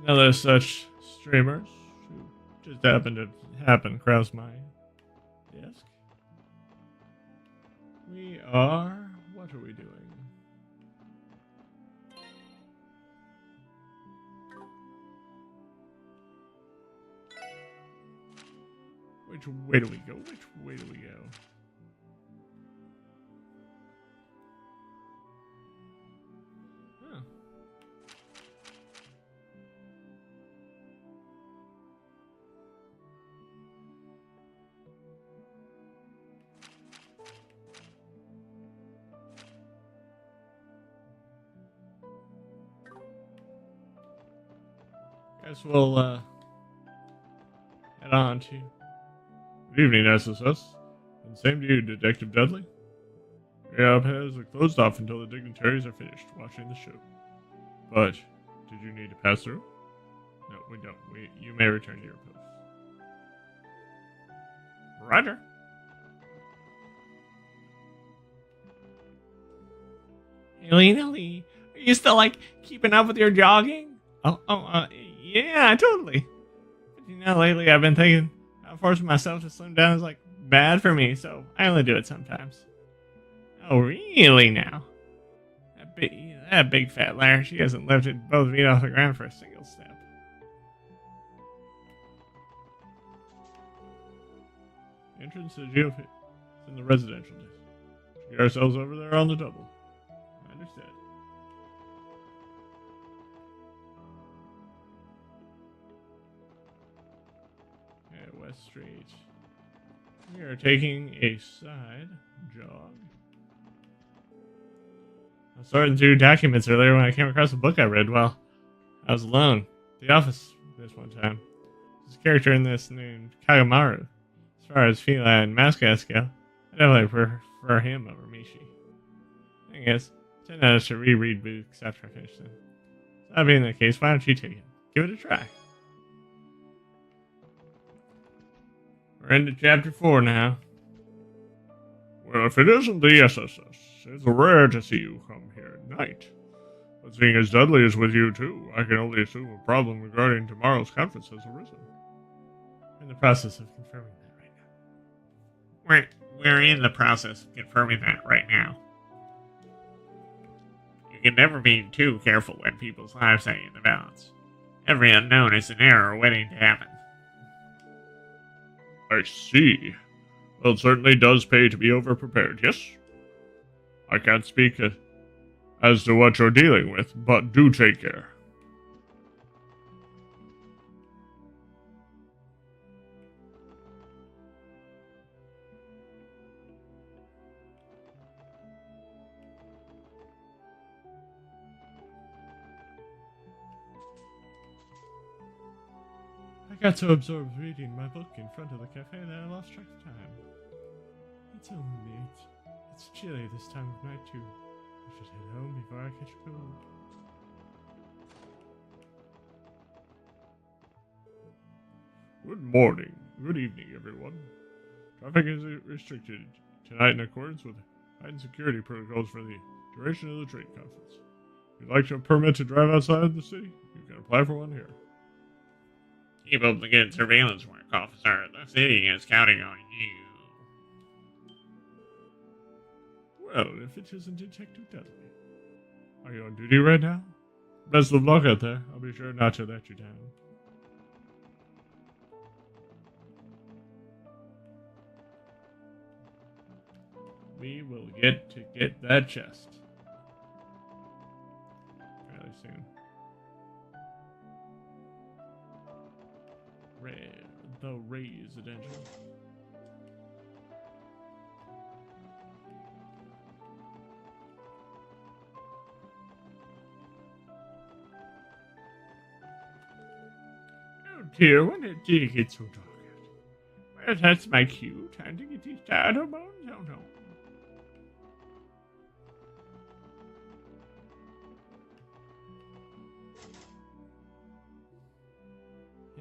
Another such streamers who just happen across my desk. What are we doing? Which way do we go? Which way do we go? Huh. Guess we'll head on to. Good evening, SSS. And same to you, Detective Dudley. Your app has closed off until the dignitaries are finished watching the show. But, did you need to pass through? No, we don't. You may return to your post. Roger. Ellie, are you still, keeping up with your jogging? Yeah, totally. But lately I've been thinking forcing myself to slim down is bad for me, so I only do it sometimes. Oh, really now? That big fat liar, she hasn't lifted both feet off the ground for a single step. Entrance to GOP. It's in the residential district. Get ourselves over there on the double. I understand. West Street. We are taking a side jog. I was sorting through documents earlier when I came across a book I read while I was alone. The office this one time. There's a character in this named Kagamaru. As far as feline mascots go, I definitely prefer him over Mishi. Thing is, I tend not to reread books after I finish them. So that being the case, why don't you take it? Give it a try. We're into chapter 4 now. Well, if it isn't the SSS, it's rare to see you come here at night. But seeing as Dudley is with you too, I can only assume a problem regarding tomorrow's conference has arisen. We're in the process of confirming that right now. We're in the process of confirming that right now. You can never be too careful when people's lives hang in the balance. Every unknown is an error waiting to happen. I see. Well, it certainly does pay to be over-prepared, yes? I can't speak as to what you're dealing with, but do take care. I got so absorbed reading my book in front of the cafe that I lost track of time. It's only late. It's chilly this time of night, too. I should head home before I catch a cold. Good morning. Good evening, everyone. Traffic is restricted tonight in accordance with heightened security protocols for the duration of the trade conference. If you'd like a permit to drive outside the city, you can apply for one here. Keep up the good surveillance work, officer. The city is counting on you. Well, if it isn't Detective Dudley. Are you on duty right now? Best of luck out there. I'll be sure not to let you down. We will get that chest fairly soon. The residential. Oh dear, when did it get so dark out? Well, that's my cue. Time to get these dino bones. Oh no.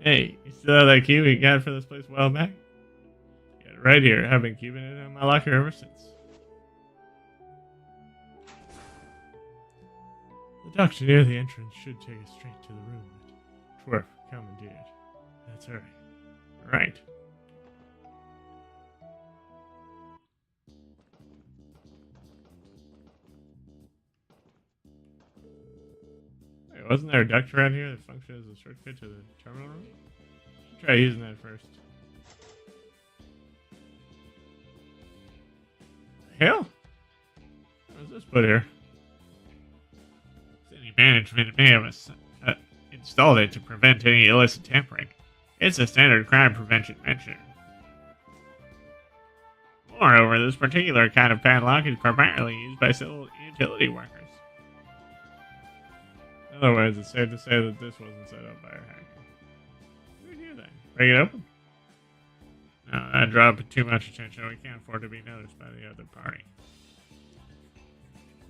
Hey, you still have that key we got for this place a while back? Got it right here. I've been keeping it in my locker ever since. The doctor near the entrance should take us straight to the room that Twerp, commandeered. Let's hurry. Right. Wait, wasn't there a duct around here that functioned as a shortcut to the terminal room? Try using that first. Hell? What was this put here? City management may have installed it to prevent any illicit tampering. It's a standard crime prevention measure. Moreover, this particular kind of padlock is primarily used by civil utility workers. In other words, it's safe to say that this wasn't set up by a hacker. Who'd hear that? Break it open? No, that drew too much attention. We can't afford to be noticed by the other party.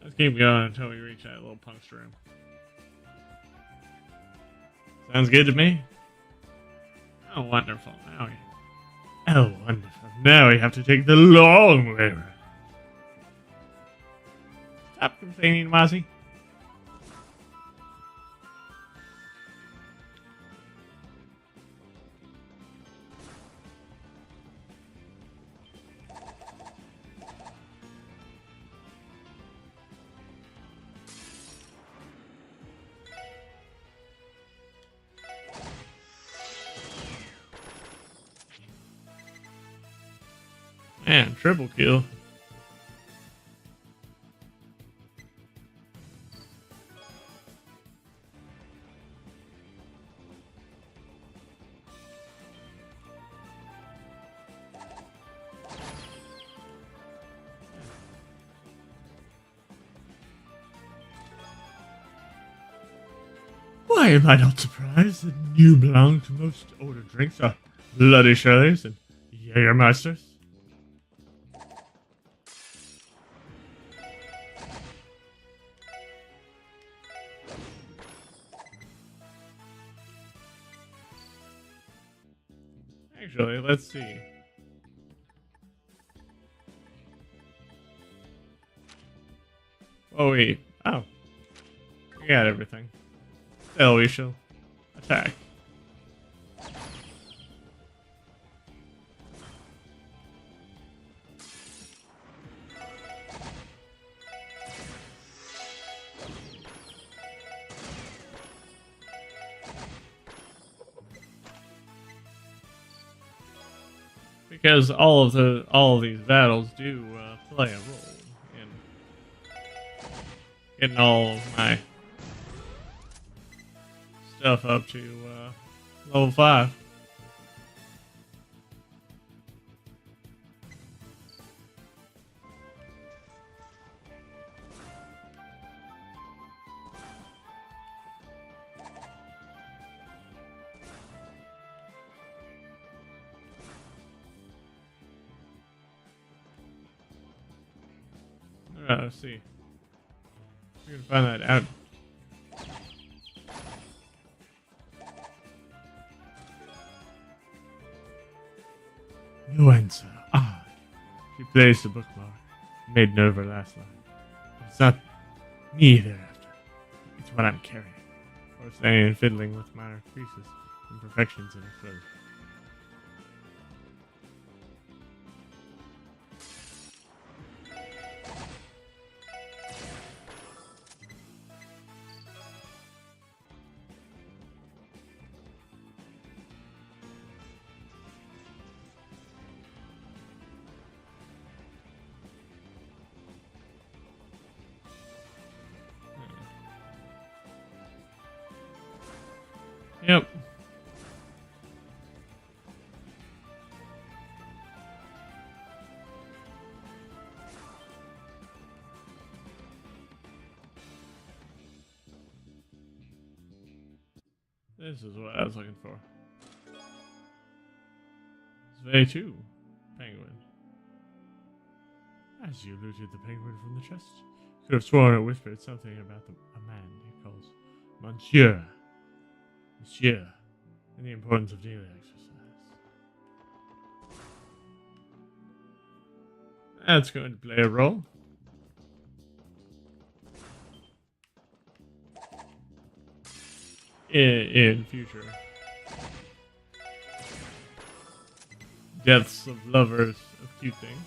Let's keep going until we reach that little punk's room. Sounds good to me. Oh, wonderful. Oh, wonderful. Now we have to take the long way around. Stop complaining, Mozzie. Man, triple kill. Why am I not surprised that you belong to most older drinks are Bloody Shirleys and Jägermeisters? Actually, let's see. Oh, wait. Oh. We got everything. Still, we shall attack. Because all of these battles do play a role in getting all of my stuff up to level 5. Let's see. We can find that out. No answer. Ah. She placed a bookmark. Made no over last line. It's not me thereafter. It's what I'm carrying. Or staying and fiddling with minor creases and imperfections in her clothes. Yep. This is what I was looking for. Survey 2. Penguin. As you looted the penguin from the chest, you could have sworn it whispered something about a man he calls Monsieur. Monsieur, and the importance of daily exercise. That's going to play a role. in future deaths of lovers of cute things.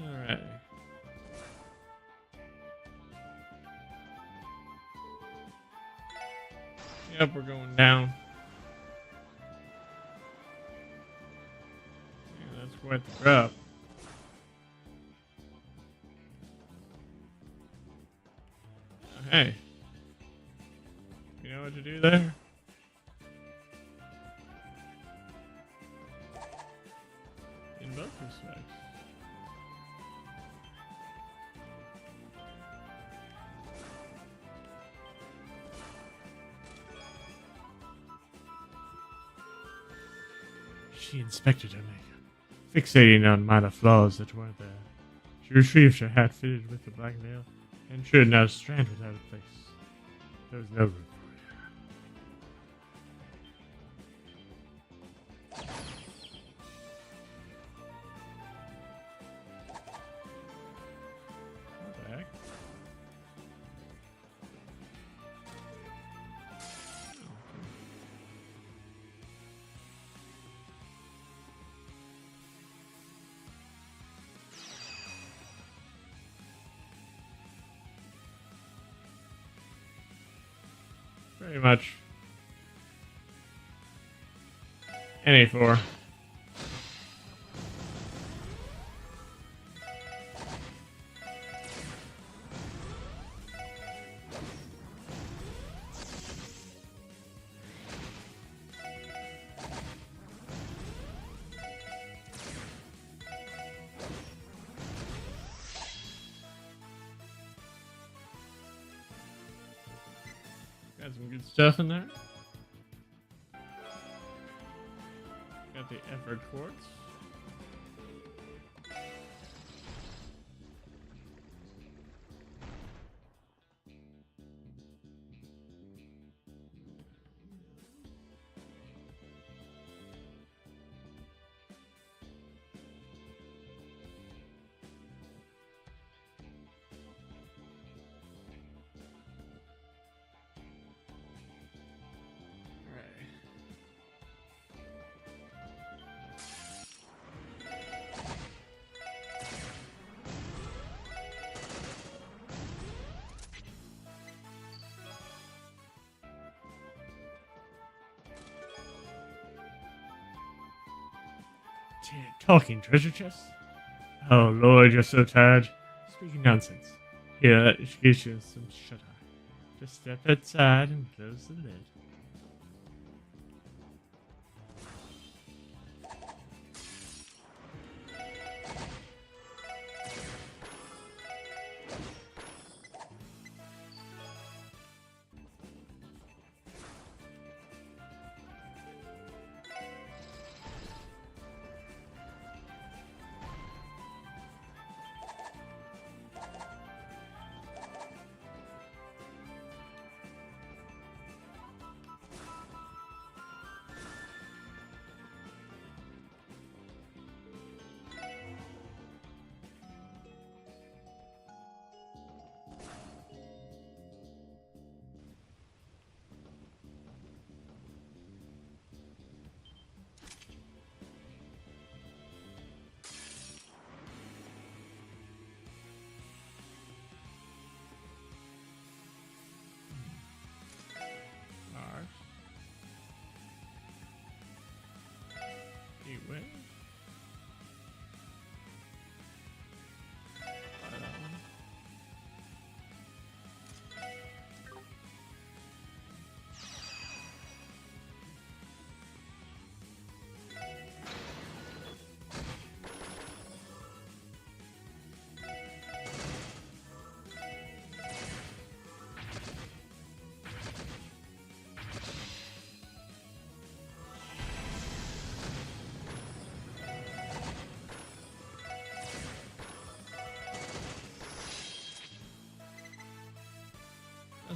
Alright. Yep, we're going down. Yeah, that's quite the drop. Hey. You know what to do there? In both respects. She inspected her makeup, fixating on minor flaws that weren't there. She retrieved her hat fitted with the black veil, and ensured not a strand was out of place. There was no room for it. What the heck? Pretty much. NA4. Got some good stuff in there. Got the effort quartz. Talking treasure chests? Oh lord, you're so tired. Speaking nonsense. Here, let me get you some shut eye. Just step outside and close the lid.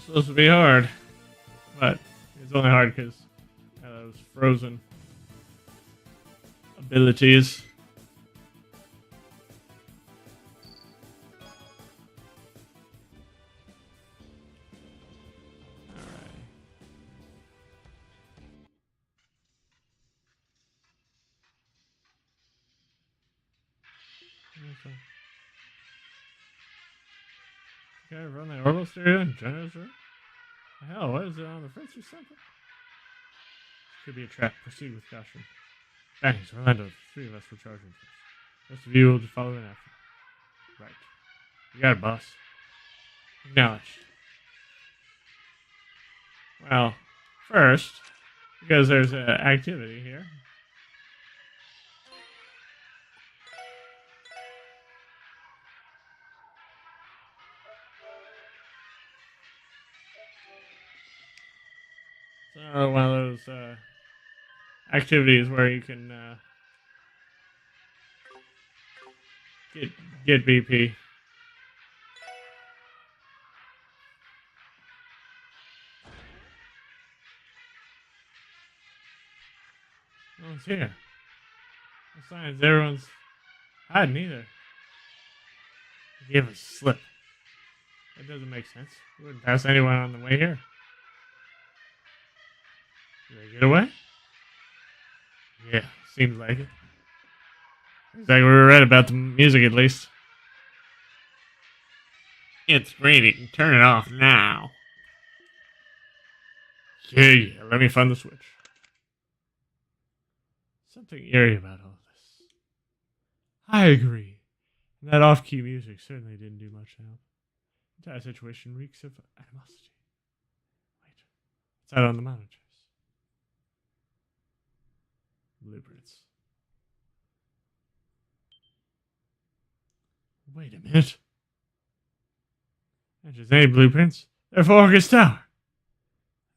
supposed to be hard, but it's only hard because those frozen abilities. Okay, run the orbital stereo and generator. Hell, what is it on the fritz or something? Could be a trap. Proceed with caution. Thanks, Orlando. The three of us were charging first. The rest of you will follow in after. Right. You got it, boss. Acknowledged. Well, first, because there's an activity here. So one of those activities where you can get BP. No one's here. No signs. Everyone's hiding either. They gave us a slip. That doesn't make sense. We wouldn't pass anyone on the way here. Did they get away? Yeah, seems like it. Looks like we were right about the music at least. It's great. You can turn it off now. Yeah, let me find the switch. Something eerie about all this. I agree. And that off-key music certainly didn't do much to help. The entire situation reeks of animosity. Wait, what's that on the monitors? Blueprints. Wait a minute. Not just any blueprints. They're for Orcus Tower.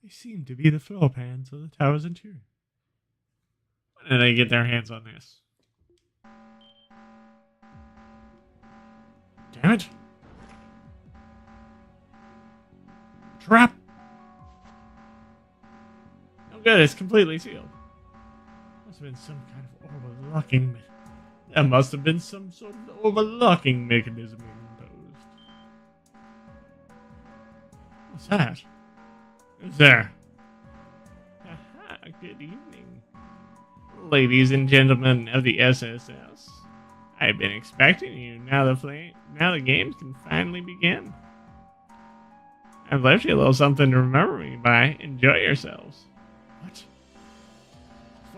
They seem to be the floor plans of the tower's interior. When did they get their hands on this? Damn it. Trap. No good, it's completely sealed. Must have been some kind of overlocking. There must have been some sort of overlocking mechanism imposed. What's that? Who's there? Aha, good evening. Ladies and gentlemen of the SSS. I've been expecting you. Now the games can finally begin. I've left you a little something to remember me by. Enjoy yourselves. What?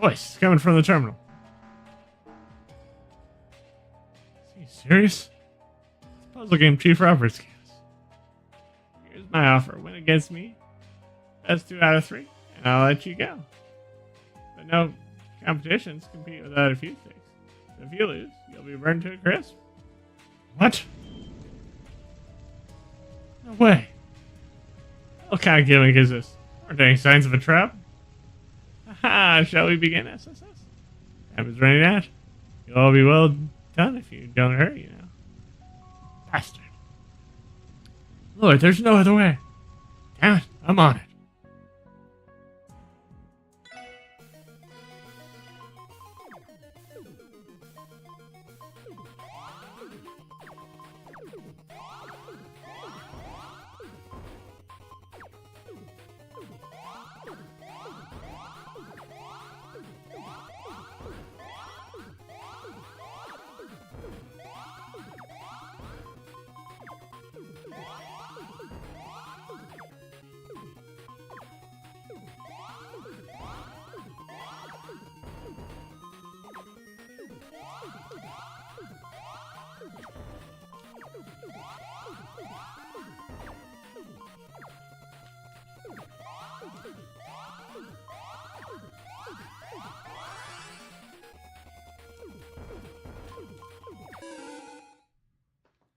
Voice coming from the terminal. Is he serious? It's a puzzle game Chief Roberts gives. Here's my offer. Win against me. That's 2 out of 3, and I'll let you go. But no competitions compete without a few sticks. So if you lose, you'll be burned to a crisp. What? No way. What kind of gimmick is this? Aren't there any signs of a trap? Haha, shall we begin, SSS? Time is running out. You'll all be well done if you don't hurry, you know. Bastard. Lord, there's no other way. Damn it, I'm on it.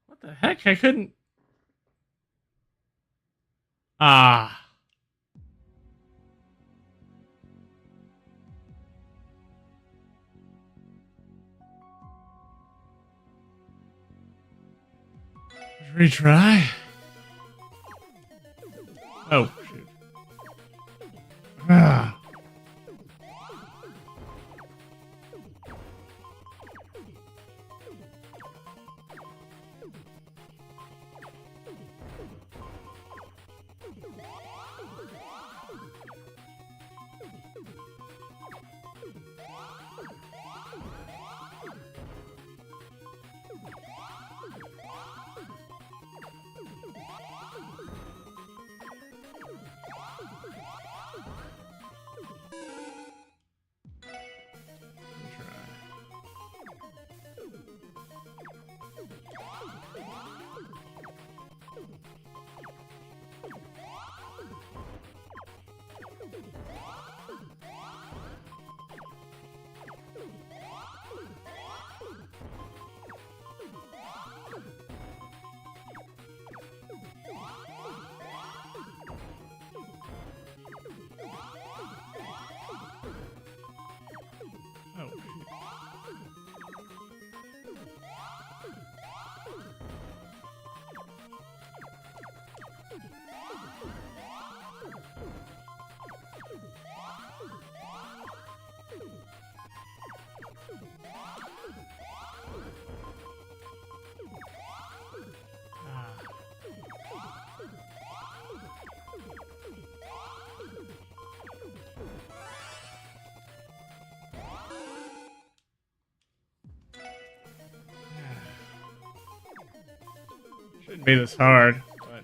What the heck? I couldn't. Ah. Retry. Oh, shoot. Ah. Oh, shoot. Shouldn't be this hard, but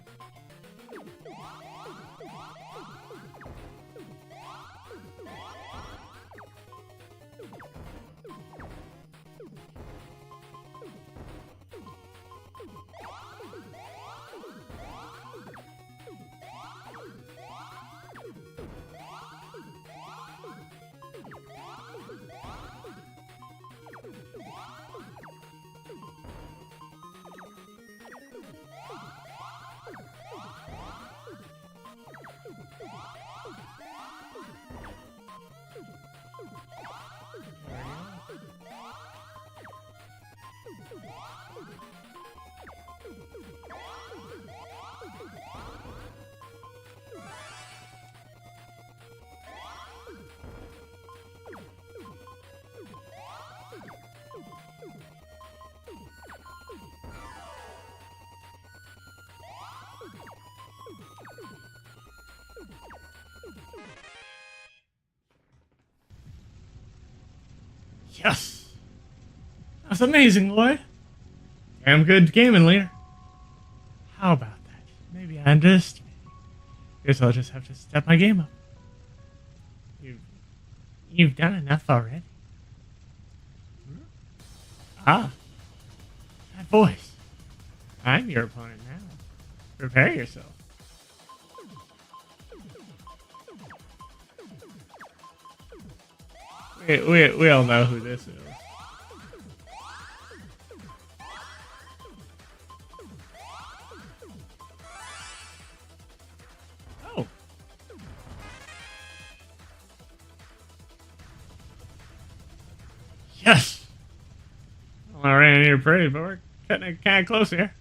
yes! That's amazing, Lloyd. Damn good gaming, leader. How about that? Maybe I underestimated. Guess I'll just have to step my game up. You've done enough already. Ah, that voice. I'm your opponent now. Prepare yourself. We all know who this is. Oh. Yes! Well, I ran here pretty, but we're cutting it kind of close here.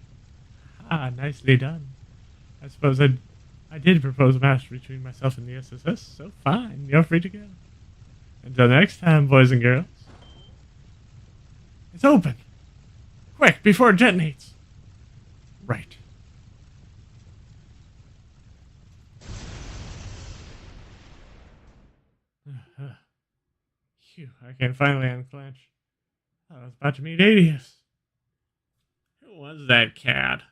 Ah, nicely done. I suppose I did propose a match between myself and the SSS, so fine, you're free to go. Until next time, boys and girls. It's open! Quick, before it detonates! Right. Phew, I can finally unclench. I was about to meet Adius. Who was that cat?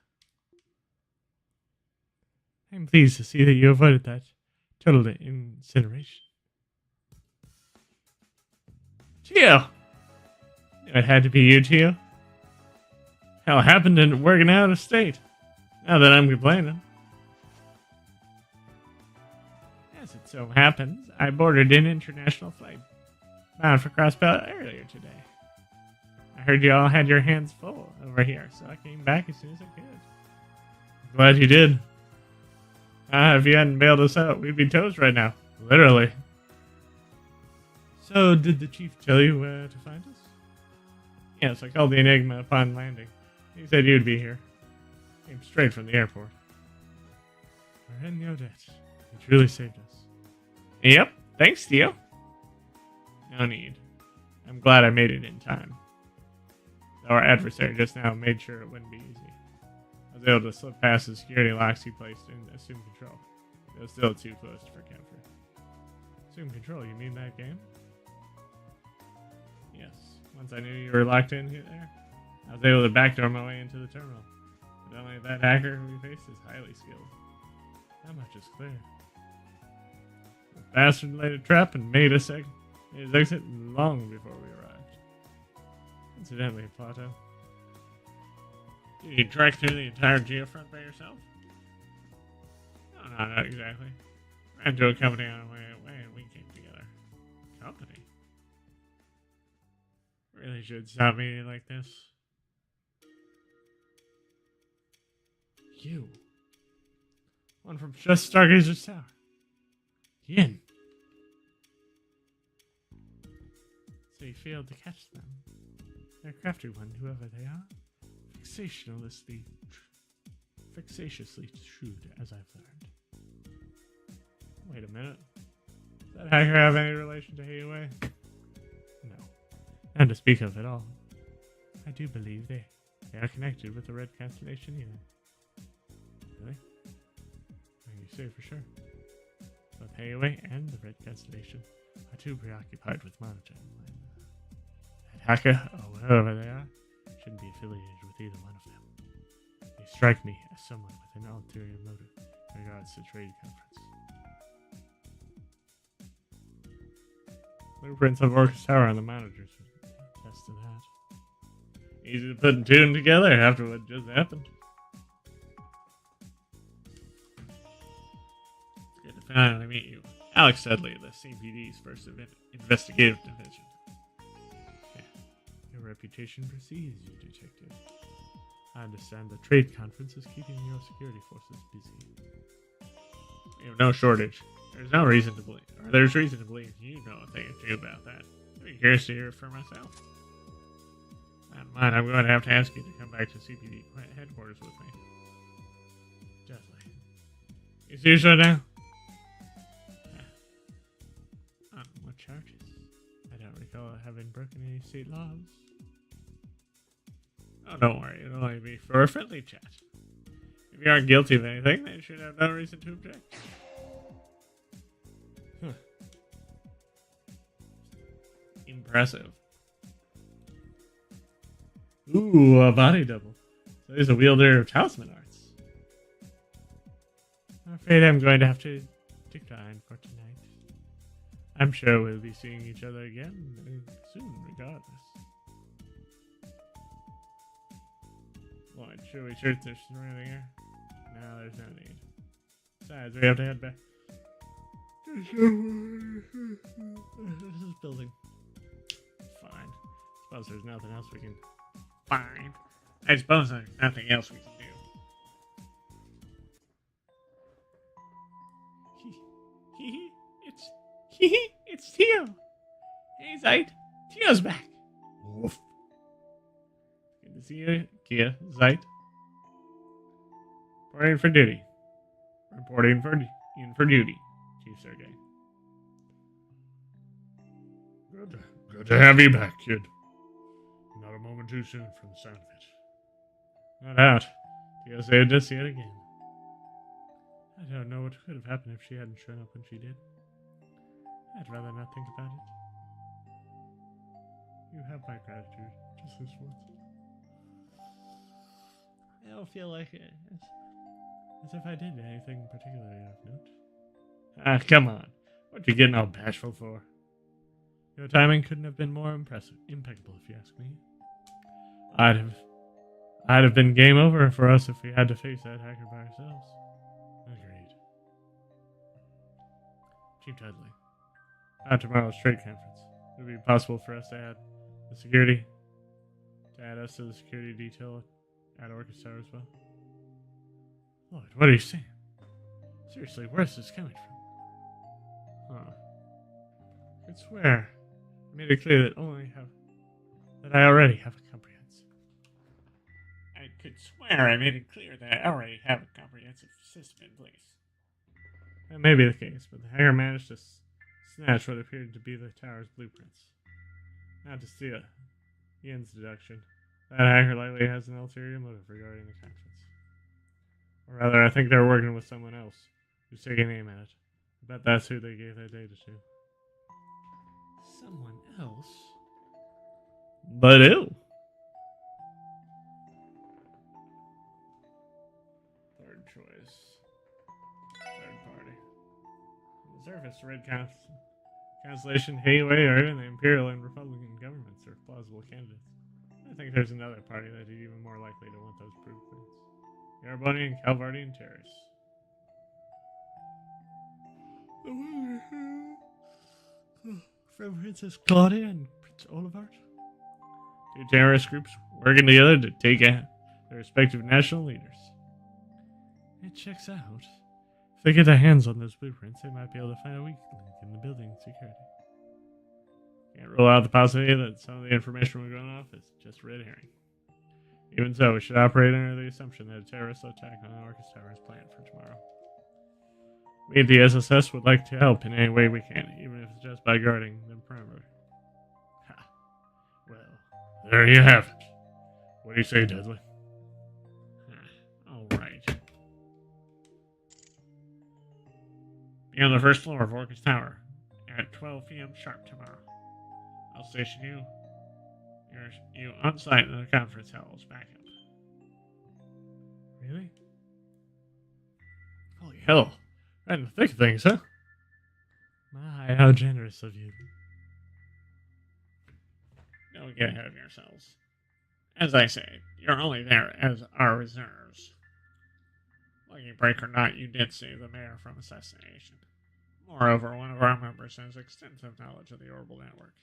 I'm pleased to see that you avoided that total incineration. Tio! It had to be you, Tio. Hell, it happened in working out of state. Now that I'm complaining. As it so happens, I boarded an international flight bound for Crossbelt earlier today. I heard you all had your hands full over here, so I came back as soon as I could. Glad you did. If you hadn't bailed us out, we'd be toast right now. Literally. So, did the chief tell you where to find us? Yes, I called the Enigma upon landing. He said you'd be here. Came straight from the airport. We're in your debt. You truly saved us. Yep. Thanks, Theo. No need. I'm glad I made it in time. Our adversary just now made sure it wouldn't be easy. I was able to slip past the security locks he placed and assume control. It was still too close for comfort. Assume control? You mean that game? Yes. Once I knew you were locked in there, I was able to backdoor my way into the terminal. But only that hacker who we faced is highly skilled. That much is clear. The bastard laid a trap and made his exit long before we arrived. Incidentally, Plato, did you track through the entire geofront by yourself? No, not exactly. Ran to a company on our way away and we came together. Company? Really should stop meeting like this. You. One from just Stargazer's Tower. Yin. So you failed to catch them. They're a crafty one, whoever they are. Vexatiously shrewd, as I've learned. Wait a minute. Does that hacker have any relation to Hayway? No. None to speak of at all. I do believe they are connected with the Red Constellation either. Really? Are you say for sure? Both Hayway and the Red Constellation are too preoccupied with monitoring. That hacker, or whoever they are, shouldn't be affiliated with either one of them. They strike me as someone with an ulterior motive in regards to trade conference. Blueprints of Orcus Tower on the monitors would attest to that. Easy to put two and together after what just happened. It's good to finally meet you. Alex Dudley, the CPD's first investigative division. Yeah. Your reputation precedes you, detective. I understand the trade conference is keeping your security forces busy. We have no shortage. There's reason to believe you know a thing or two about that. I'd be curious to hear it for myself. Not mind, I'm going to have to ask you to come back to CPD headquarters with me. Dudley. You serious right now? On what charges? I don't recall having broken any state laws. Oh, don't worry. It'll only be for a friendly chat. If you aren't guilty of anything, then you should have no reason to object. Huh. Impressive. Ooh, a body double. So he's a wielder of talisman arts. I'm afraid I'm going to have to decline for tonight. I'm sure we'll be seeing each other again soon, regardless. What, should we search this surrounding here? No, there's no need. Besides, we have to head back. This is building. Fine. I suppose there's nothing else we can find. I suppose there's nothing else we can do. It's Tio. Hey, Zeit. Tio's back. Woof. Good to see you, Kia. Zeit. Reporting for duty. Reporting for duty, Chief Sergey. Good to have you back, kid. Not a moment too soon from the sound of it. Not out. Tio saved us yet again. I don't know what could have happened if she hadn't shown up when she did. I'd rather not think about it. You have my gratitude, just this once. I don't feel like it. As if I did anything particularly of note. Ah, come on. What you getting all bashful for? Your timing couldn't have been more impeccable, if you ask me. I'd have been game over for us if we had to face that hacker by ourselves. Agreed. Chief Dudley. At tomorrow's trade conference, would it be possible for us to add us to the security detail at Orcus Tower as well? Lord, what are you saying? Seriously, where's this coming from? Huh. I could swear I made it clear that I already have a comprehensive. I could swear I made it clear that I already have a comprehensive system in place. That may be the case, but the hacker managed to snatch what appeared to be the tower's blueprints. Not to steal Ian's deduction. That hacker likely has an ulterior motive regarding the conference. Or rather, I think they're working with someone else who's taking aim at it. I bet that's who they gave that data to. Someone else? But who? Third choice. Third party. On the surface, Red Constellation, Hayway, or even the Imperial and Republican governments are plausible candidates. I think there's another party that is even more likely to want those blueprints. The Arbonian, Calvardian terrorists. From Princess Claudia and Prince Olivart? Two terrorist groups working together to take out their respective national leaders. It checks out. If they get their hands on those blueprints, they might be able to find a weak link in the building security. Can't rule out the possibility that some of the information we're going off is just red herring. Even so, we should operate under the assumption that a terrorist attack on the Orcus Tower is planned for tomorrow. We at the SSS would like to help in any way we can, even if it's just by guarding the perimeter. Ha. Well, there you have it. What do you say, Dudley? All right. Be on the first floor of Orcus Tower at 12 p.m. sharp tomorrow. I'll station you on site in the conference hall's backup. Really? Holy hell. Right in the thick of things, huh? My, how generous of you. Don't get ahead of yourselves. As I say, you're only there as our reserves. Lucky break or not, you did save the mayor from assassination. Moreover, one of our members has extensive knowledge of the orbital network.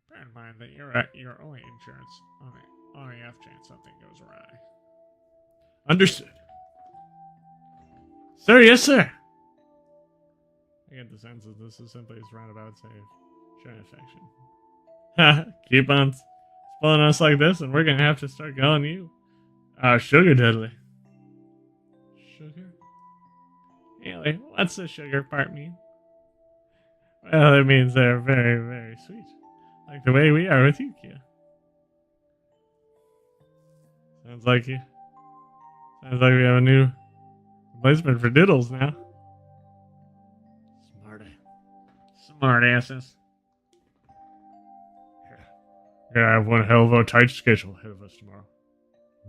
Bear in mind that you're at your only insurance on the off chance something goes awry. Understood. Sir, yes, sir. I get the sense that this is simply his roundabout save. Showing affection. Ha! Keep on spoiling us like this, and we're gonna have to start calling you Sugar Dudley. Sugar? Haley, what's the sugar part mean? Well, it means they're very, very sweet. Like the way we are with you, Kia. Sounds like we have a new replacement for Diddles now. Smart asses. Yeah, I have one hell of a tight schedule ahead of us tomorrow.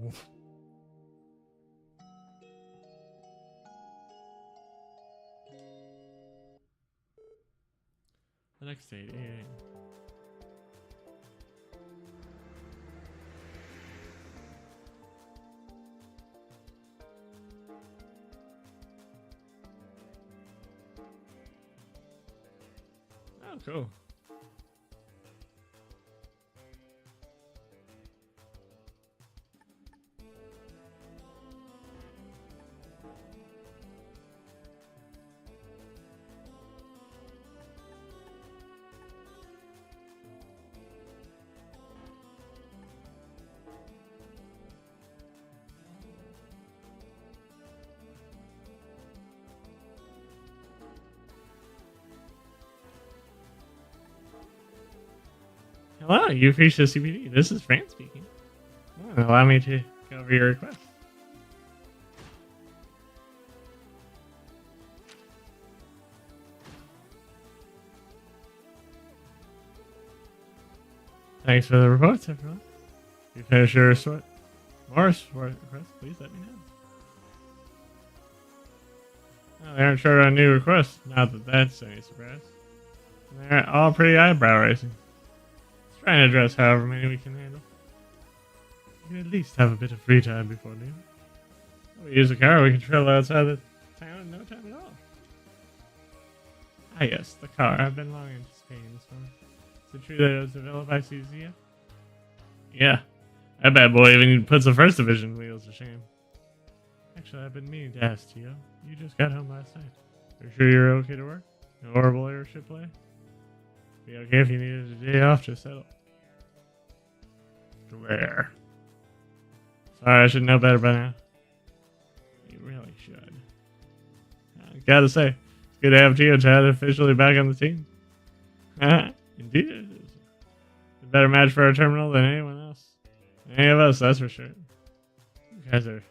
Oof. The next day, 8 a.m. Oh, cool. Hello, you've reached the CBD. This is Fran speaking. Allow me to go over your request. Thanks for the reports, everyone. If you finish your request, please let me know. Oh, they aren't short on new requests. Not that that's any surprise. They're all pretty eyebrow raising. Trying to address however many we can handle. We can at least have a bit of free time before noon. If we use a car, we can travel outside the town in no time at all. Ah yes, the car. I've been long anticipating this one. Is it true that it was developed by CZF? Yeah. That bad boy even puts the first division wheels to shame. Actually, I've been meaning to ask Tio. You just got home last night. Are you sure you're okay to work? No horrible airship play? Be okay if you needed a day off to settle. Glare. Sorry, I should know better by now. You really should. Gotta say, good to have Geochad officially back on the team. Indeed, it is. A better match for our terminal than anyone else. Any of us, that's for sure. You guys are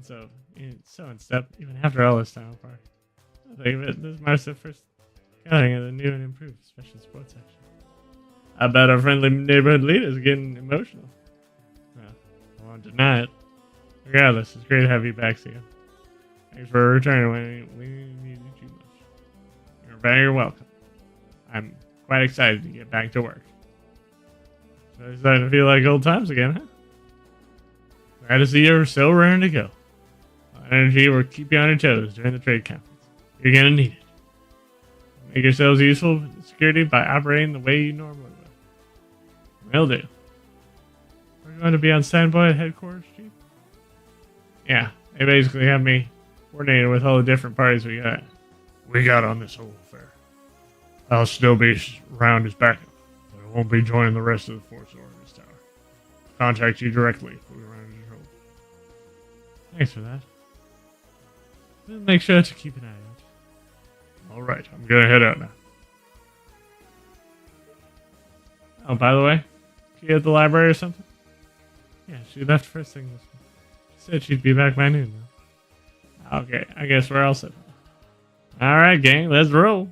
so in step, even after all this time apart. I think of it, this marks the first gathering of the new and improved special sports section. I bet our friendly neighborhood leader is getting emotional. Well, I won't deny it. Regardless, it's great to have you back, Sia. Thanks for returning when we needed you much. You're very welcome. I'm quite excited to get back to work. So it's starting to feel like old times again, huh? Glad to see you're still raring to go. Energy will keep you on your toes during the trade conference. You're gonna need it. Make yourselves useful in security by operating the way you normally would. Will do. We're going to be on standby at headquarters, Chief? Yeah, they basically have me coordinated with all the different parties we got on this whole affair. I'll still be around as backup, but I won't be joining the rest of the force over this tower. I'll contact you directly if we run into trouble. Thanks for that. We'll make sure to keep an eye out. Alright, I'm gonna head out now. Oh, by the way, she at the library or something? Yeah, she left first thing this morning. She said she'd be back by noon, though. Okay, I guess we're all set. Alright, gang, let's roll.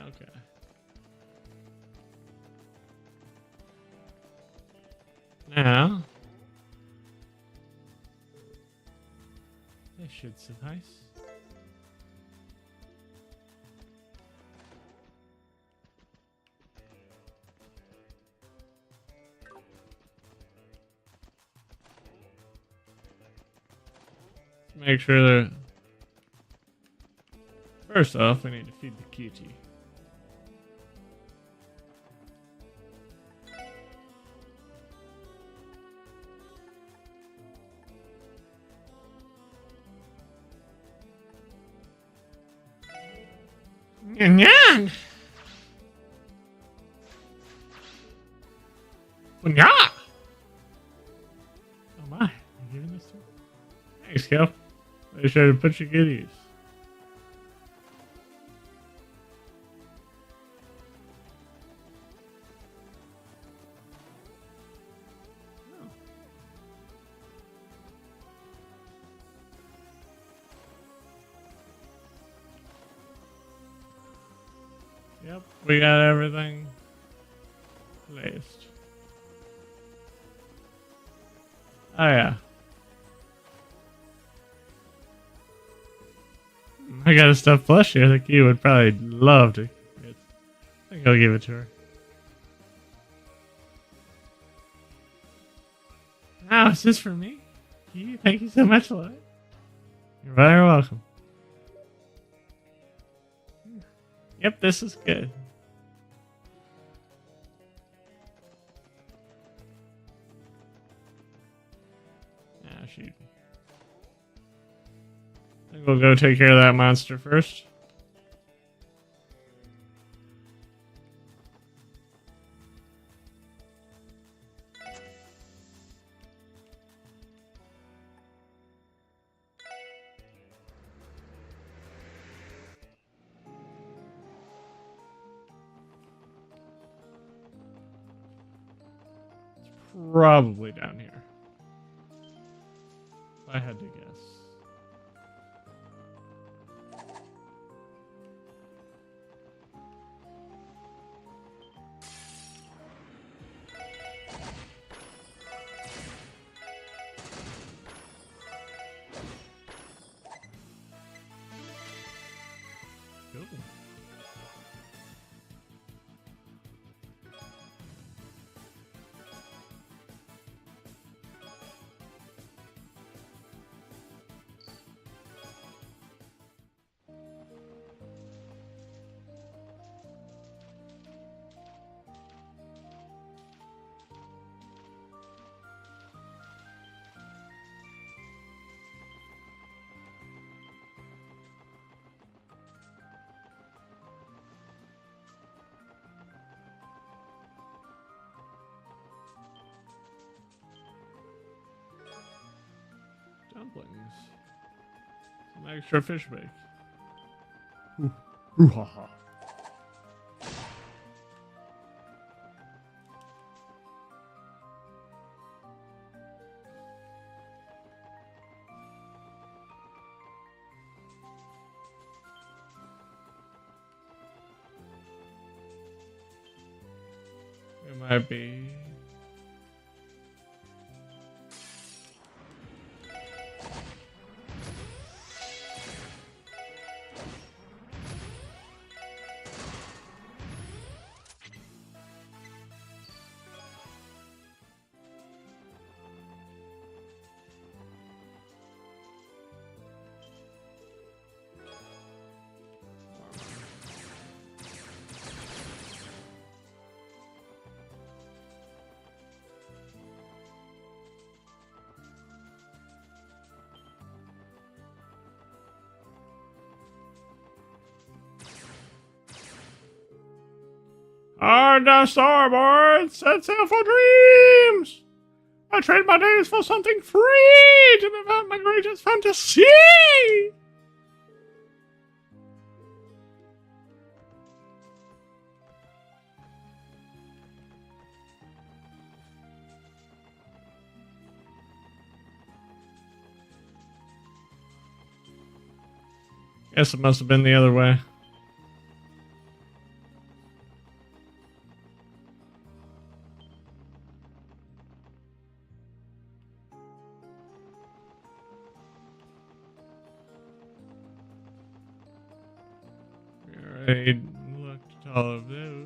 Okay. Now, this should suffice. Make sure that first off, we need to feed the cutie. Nyan! Nya! Oh my, you giving this to me? Thanks, Kel. Make sure to put your goodies. Yep, we got everything placed. Oh yeah. I got a stuffed plushie. I think you would probably love to. I think I'll give it to her. Oh, is this for me? Thank you so much, Lloyd. You're very welcome. Yep, this is good. Ah, shoot. I think we'll go take care of that monster first. Probably down here. If I had to guess. Cool. dumplings. Some extra fish bake. Ooh, ha, ha. It might be. Hard to starboard, set sail for dreams. I trade my days for something free to live out my greatest fantasy. Guess it must have been the other way. I looked at all of those.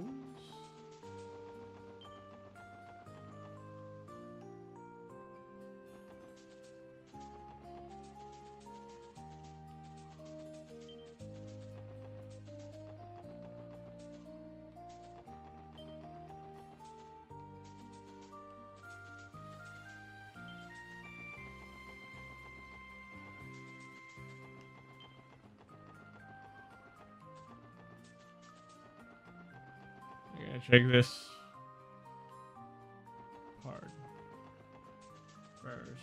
I gotta check this part first.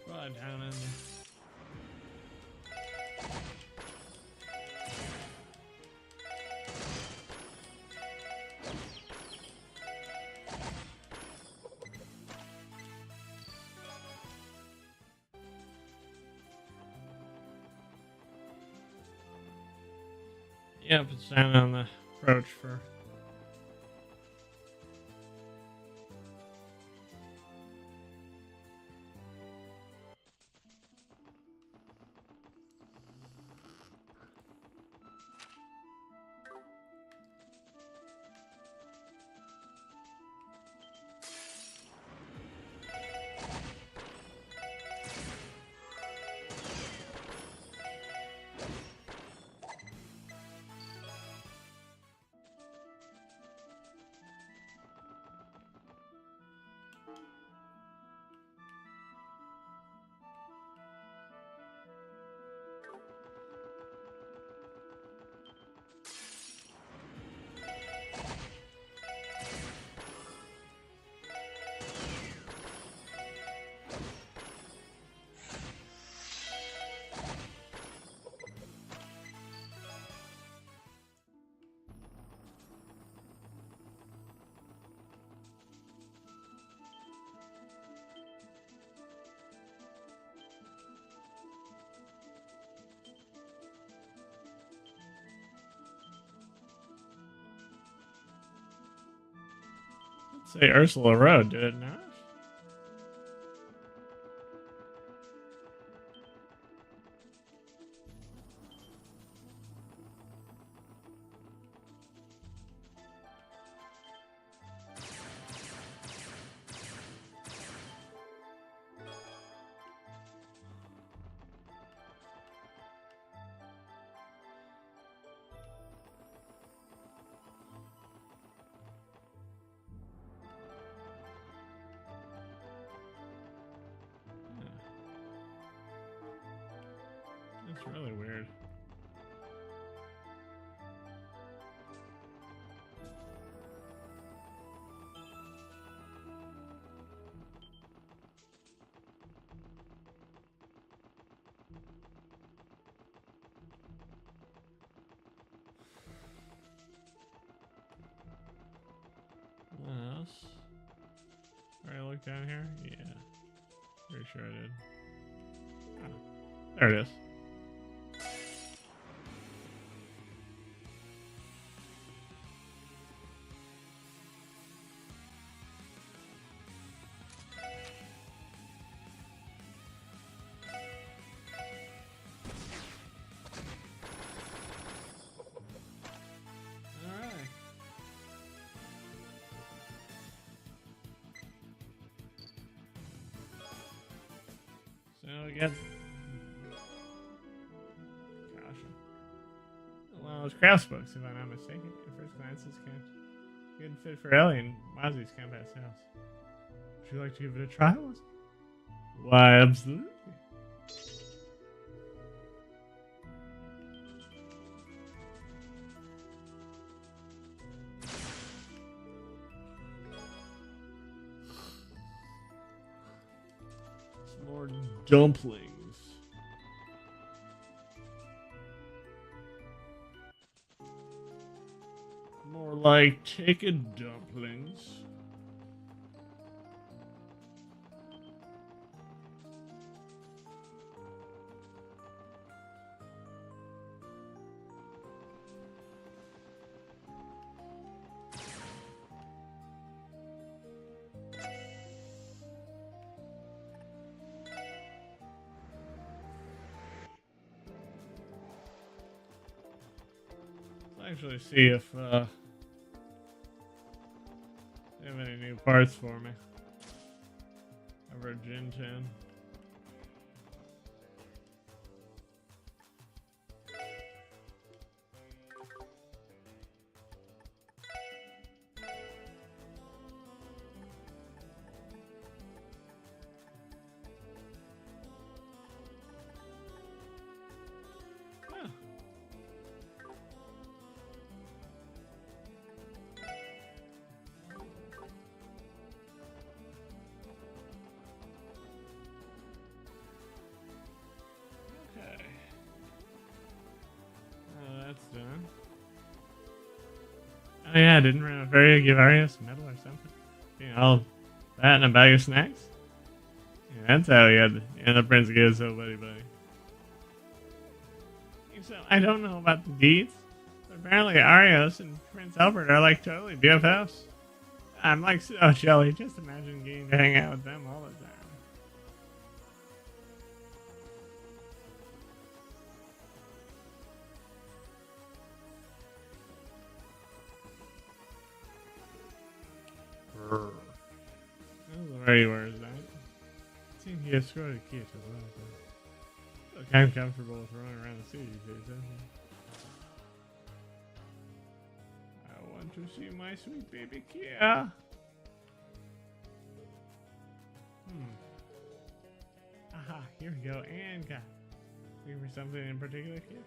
Right down in there. Yep, it's down on the approach for. Let's say Ursula Road, did it not? That's really weird. What else? Alright, look down here? Yeah. Pretty sure I did. Oh, there it is. Alright. So we got one of those crafts books, if I'm not mistaken. At first glance, this can good fit for Ellie and Mozzie's campus house. Would you like to give it a try? Why, absolutely. Some more dumplings. More like chicken dumplings. Let's actually see if they have any new parts for me. Over at Gen 10. Huh. Okay. That's done. Oh yeah, didn't Renovaria give Arya some medal or something? You know, that and a bag of snacks? Yeah, that's how he had the Prince gets so buddy. So, I don't know about the deeds, but apparently Arios and Prince Albert are like totally BFFs. I'm like so jelly, just imagine getting to hang out with them all the time. Where you were, is that? Seeing he escorted Kia to the well. Look, I'm comfortable with running around the city these days, isn't I want to see my sweet baby Kia. Aha, here we go, and got. Looking for something in particular, Kia?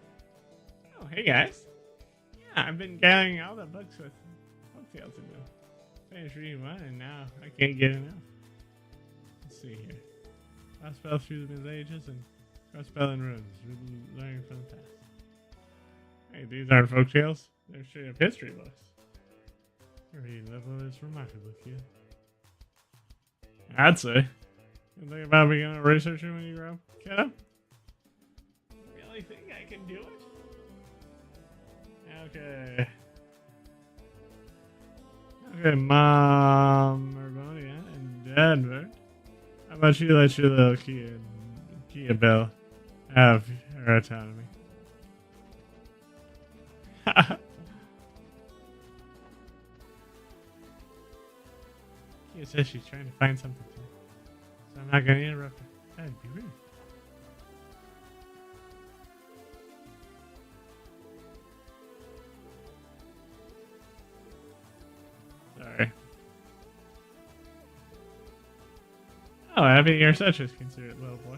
Oh, hey guys. Yeah, I've been gathering all the books with folktales in them. Finished reading one, and now I can't get enough. Let's see here. I spell through the Middle Ages and cross spell in runes, learning from the past. Hey, these aren't folktales. They're straight up history books. Your reading level is remarkable, kid. I'd say. You think about becoming a researcher when you grow up, kiddo? You really think I can do it? Okay. Okay, Mom, Merbonia, and Dad, right? How about you let your little Kia Bell have her autonomy? Kia says she's trying to find something to me, so I'm not going to interrupt her. That'd be rude. Sorry. Oh, happy you're such a considerate little boy.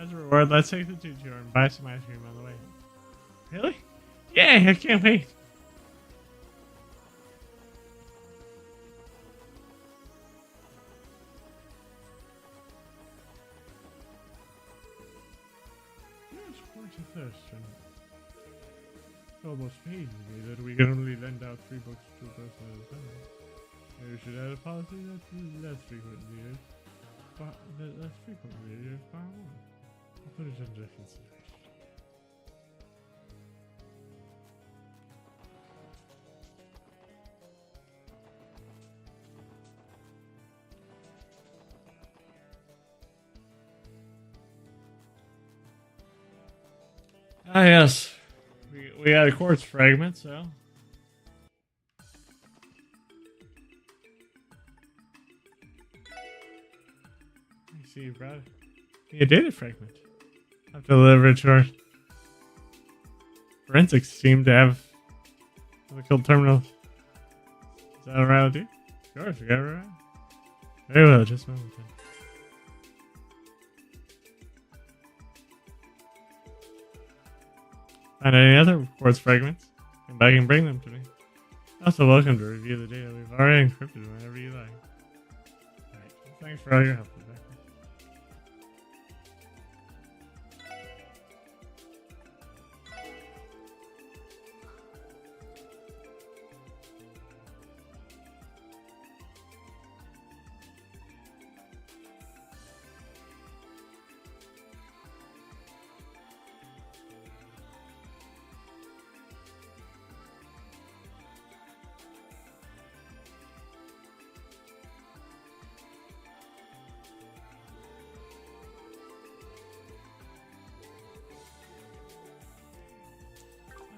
As a reward, let's take the tour and buy some ice cream on the way. Really? Yay, I can't wait. Yes, quite a thirst. It almost pains me that we can only lend out 3 books to a person at a time. Maybe we should add a policy that less frequently readers, less frequent readers buy more. I'll put it under consideration. Ah, yes. We had a quartz fragment, so. I see you brought it. A data fragment. I have to deliver it to our forensics team to have chemical terminals. Is that alright with you? Sure, we got it right. Very well, just a moment then. Find any other quartz fragments? Come back and bring them to me. Also, welcome to review the data. We've already encrypted whenever you like. Alright, thanks for all your help, Rebecca.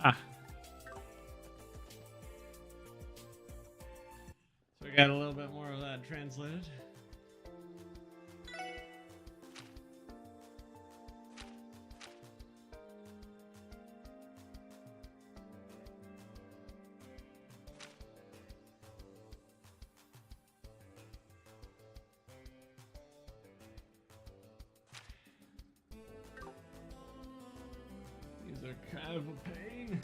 Ah. So we got a little bit more of that translated. These are kind of a pain.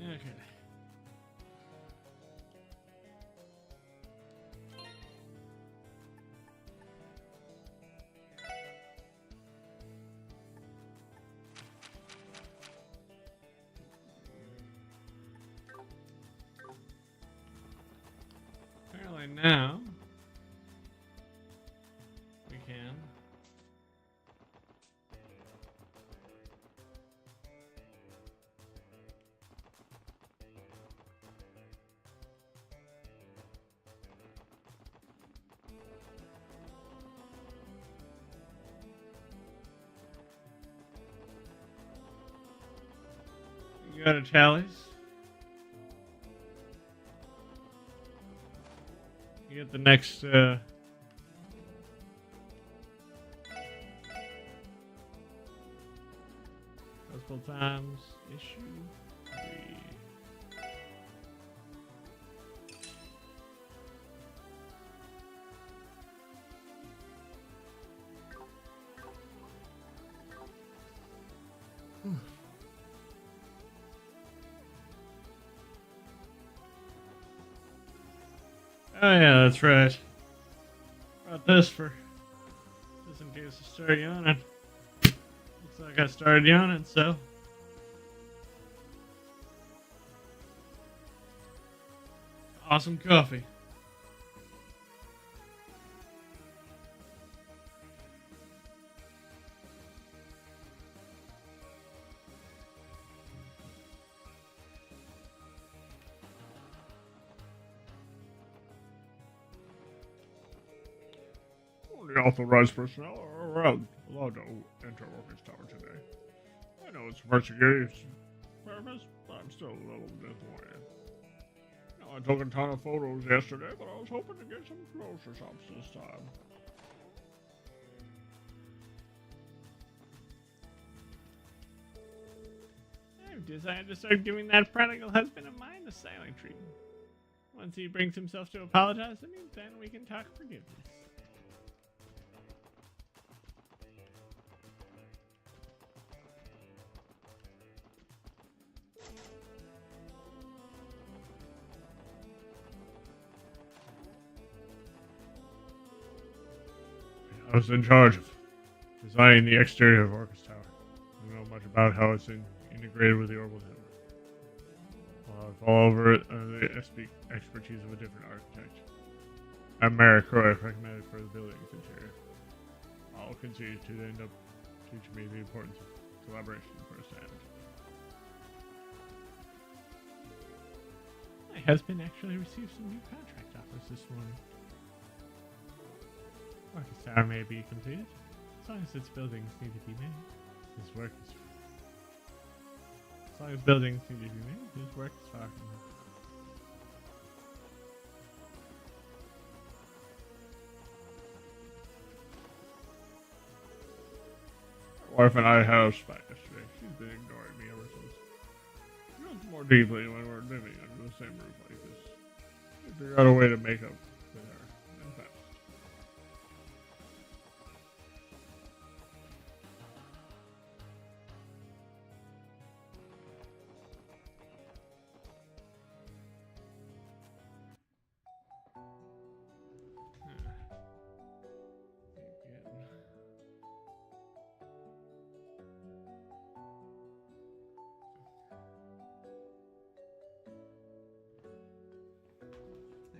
Okay. Apparently now we can. You go to tallies. You get the next multiple times issue 3. Oh yeah, that's right. Brought this for just in case I start yawning. Looks like I started yawning, so awesome coffee. Only authorized personnel are allowed to enter Orcus Tower today. I know it's for security purpose, but I'm still a little disappointed. I took a ton of photos yesterday, but I was hoping to get some closer shots this time. I've decided to start giving that prodigal husband of mine the silent treatment. Once he brings himself to apologize to me, then we can talk forgiveness. I was in charge of designing the exterior of Orcus Tower. I don't know much about how it's integrated with the orbital network. I'll fall over the expertise of a different architect. I'm Mary Croy, recommended for the building's interior. I'll continue to end up teaching me the importance of collaboration firsthand. My husband actually received some new contract offers this morning. Orcus Tower may be completed, as long as its buildings need to be made. His work is As long as buildings need to be made, his work is far from home. My wife and I had a spat yesterday. She's been ignoring me ever since. She knows more deeply when we're living under the same roof like this. We figure out a way to make up with her, and fast.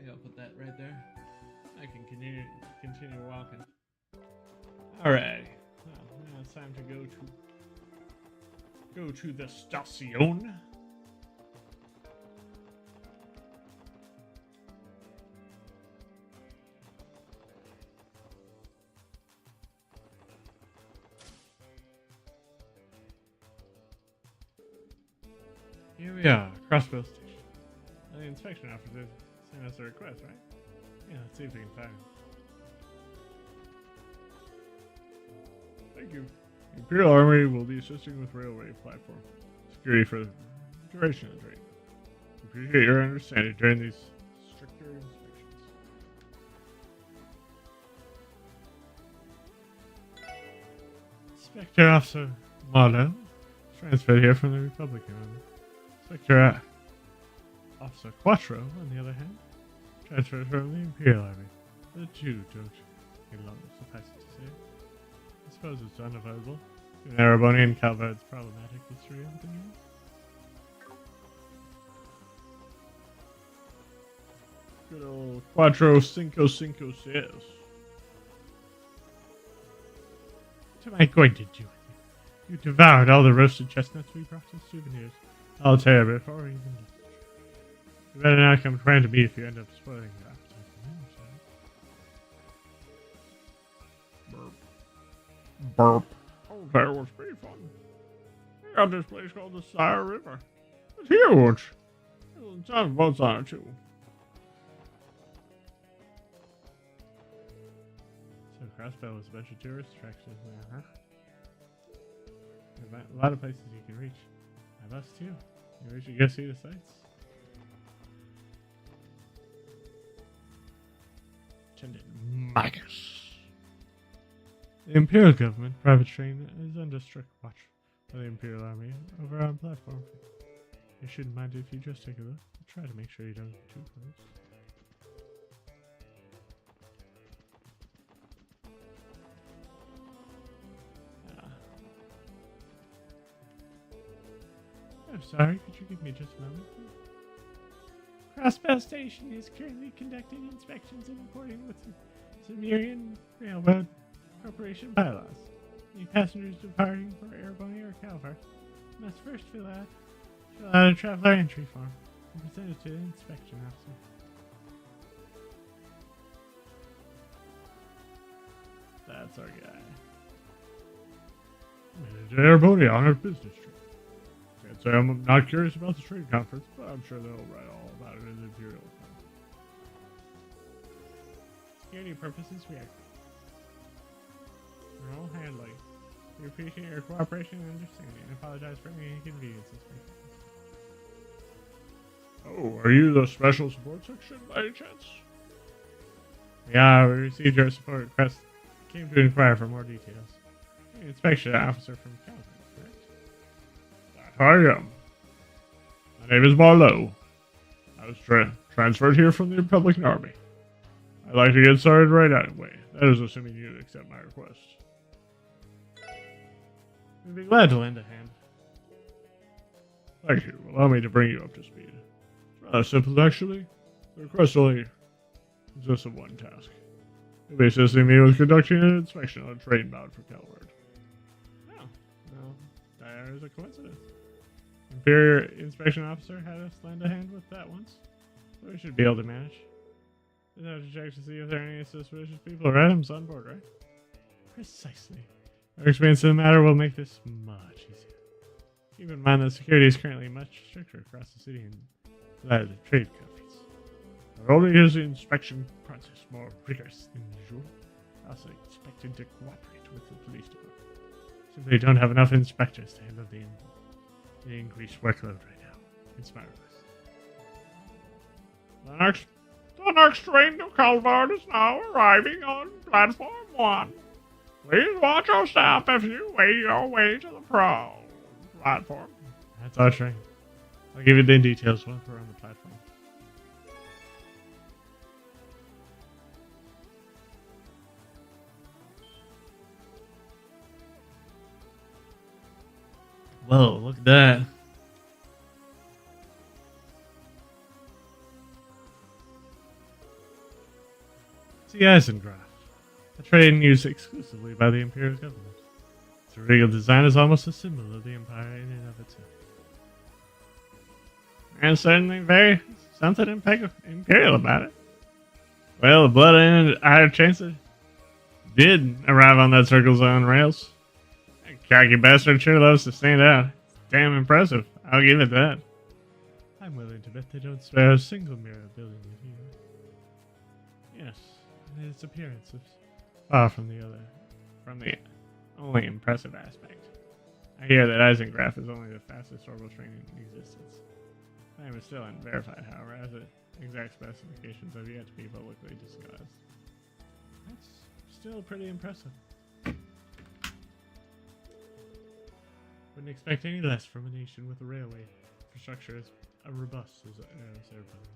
I'll put that right there. I can continue walking. Alright. Well, now it's time to go to the station. Here we are, Crossbow Station. The inspection officer sent us a request, right? Yeah, let's see if we can find him. Thank you. The Imperial Army will be assisting with railway platform security for the duration of the training. Appreciate your understanding during these stricter inspections. Inspector Officer Motto, transferred here from the Republican Army. Inspector Officer Quattro, on the other hand, transferred from the Imperial Army. The two don't get along, suffice it to say. I suppose it's unavoidable, given Ereboni and Calvard's problematic history of the game. Good old Quattro Cinco Cinco says. What am I going to do with you? You devoured all the roasted chestnuts we brought as souvenirs. I'll tell you before we even get to it. You better not come trying to me if you end up spoiling your appetite for me, Burp. Oh, that was pretty fun. We got this place called the Sire River. It's huge. There's a ton of boats on it, too. So Crossbow was a bunch of tourist attractions there, huh? There's a lot of places you can reach. I must too. Maybe we should go see the sights. Attendant Magus. The Imperial government private train is under strict watch. by the Imperial Army over on platform. You shouldn't mind if you just take a look. Try to make sure you don't get too close. I'm sorry, could you give me just a moment, please? Crossbell Station is currently conducting inspections and reporting with the Sumerian Railroad Corporation bylaws. Any passengers departing for Erebony or Calvar must first fill out a traveler entry form and present it to the inspection officer. That's our guy. Erebony on our business trip. Can't say I'm not curious about the trade conference, but I'm sure they'll write all about it in the Imperial. Security purposes, we are all handling. We appreciate your cooperation and understanding and apologize for any inconveniences. Oh, are you the special support section by any chance? Yeah, we received your support request. Came to inquire for more details. You're an inspection officer from Calvin, correct? That I am. My name is Marlowe. I was transferred here from the Republican Army. I'd like to get started right away. That is assuming you accept my request. We'd be glad to lend a hand. Thank you. Allow me to bring you up to speed. It's rather simple, actually. The request only consists of one task. You'll be assisting me with conducting an inspection on a train bound for Calvert. Oh, well, there is a coincidence. Imperial Inspection Officer had us lend a hand with that once. So we should be able to manage. Just have to check to see if there are any suspicious people or items on board, right? Precisely. Our experience in the matter will make this much easier. Keep in mind that security is currently much stricter across the city and that of the trade conference. Not only is the inspection process more rigorous than usual, also expected to cooperate with the police department. Simply don't have enough inspectors to handle the increased workload right now. It's my request. the next train to Calvert is now arriving on platform 1. Please watch your step if you wait your way to the platform. That's our train. I'll give you the details once we're on the platform. Whoa, look at that. See Eisengraph, a train used exclusively by the Imperial government. Its original design is almost a symbol of the Empire in and of itself. And certainly very something imperial about it. Well, the blood and I had a chance to did arrive on that Circle Zone rails. That cocky bastard sure loves to stand out. It's damn impressive. I'll give it that. I'm willing to bet they don't spare a single mirror building it here. Yes, its appearance is far from the only impressive aspect. I hear that Eisengraph is only the fastest orbital train in existence. Claim is still unverified, however, as the exact specifications have yet to be publicly discussed. That's still pretty impressive. Wouldn't expect any less from a nation with a railway infrastructure as robust as Erebony's.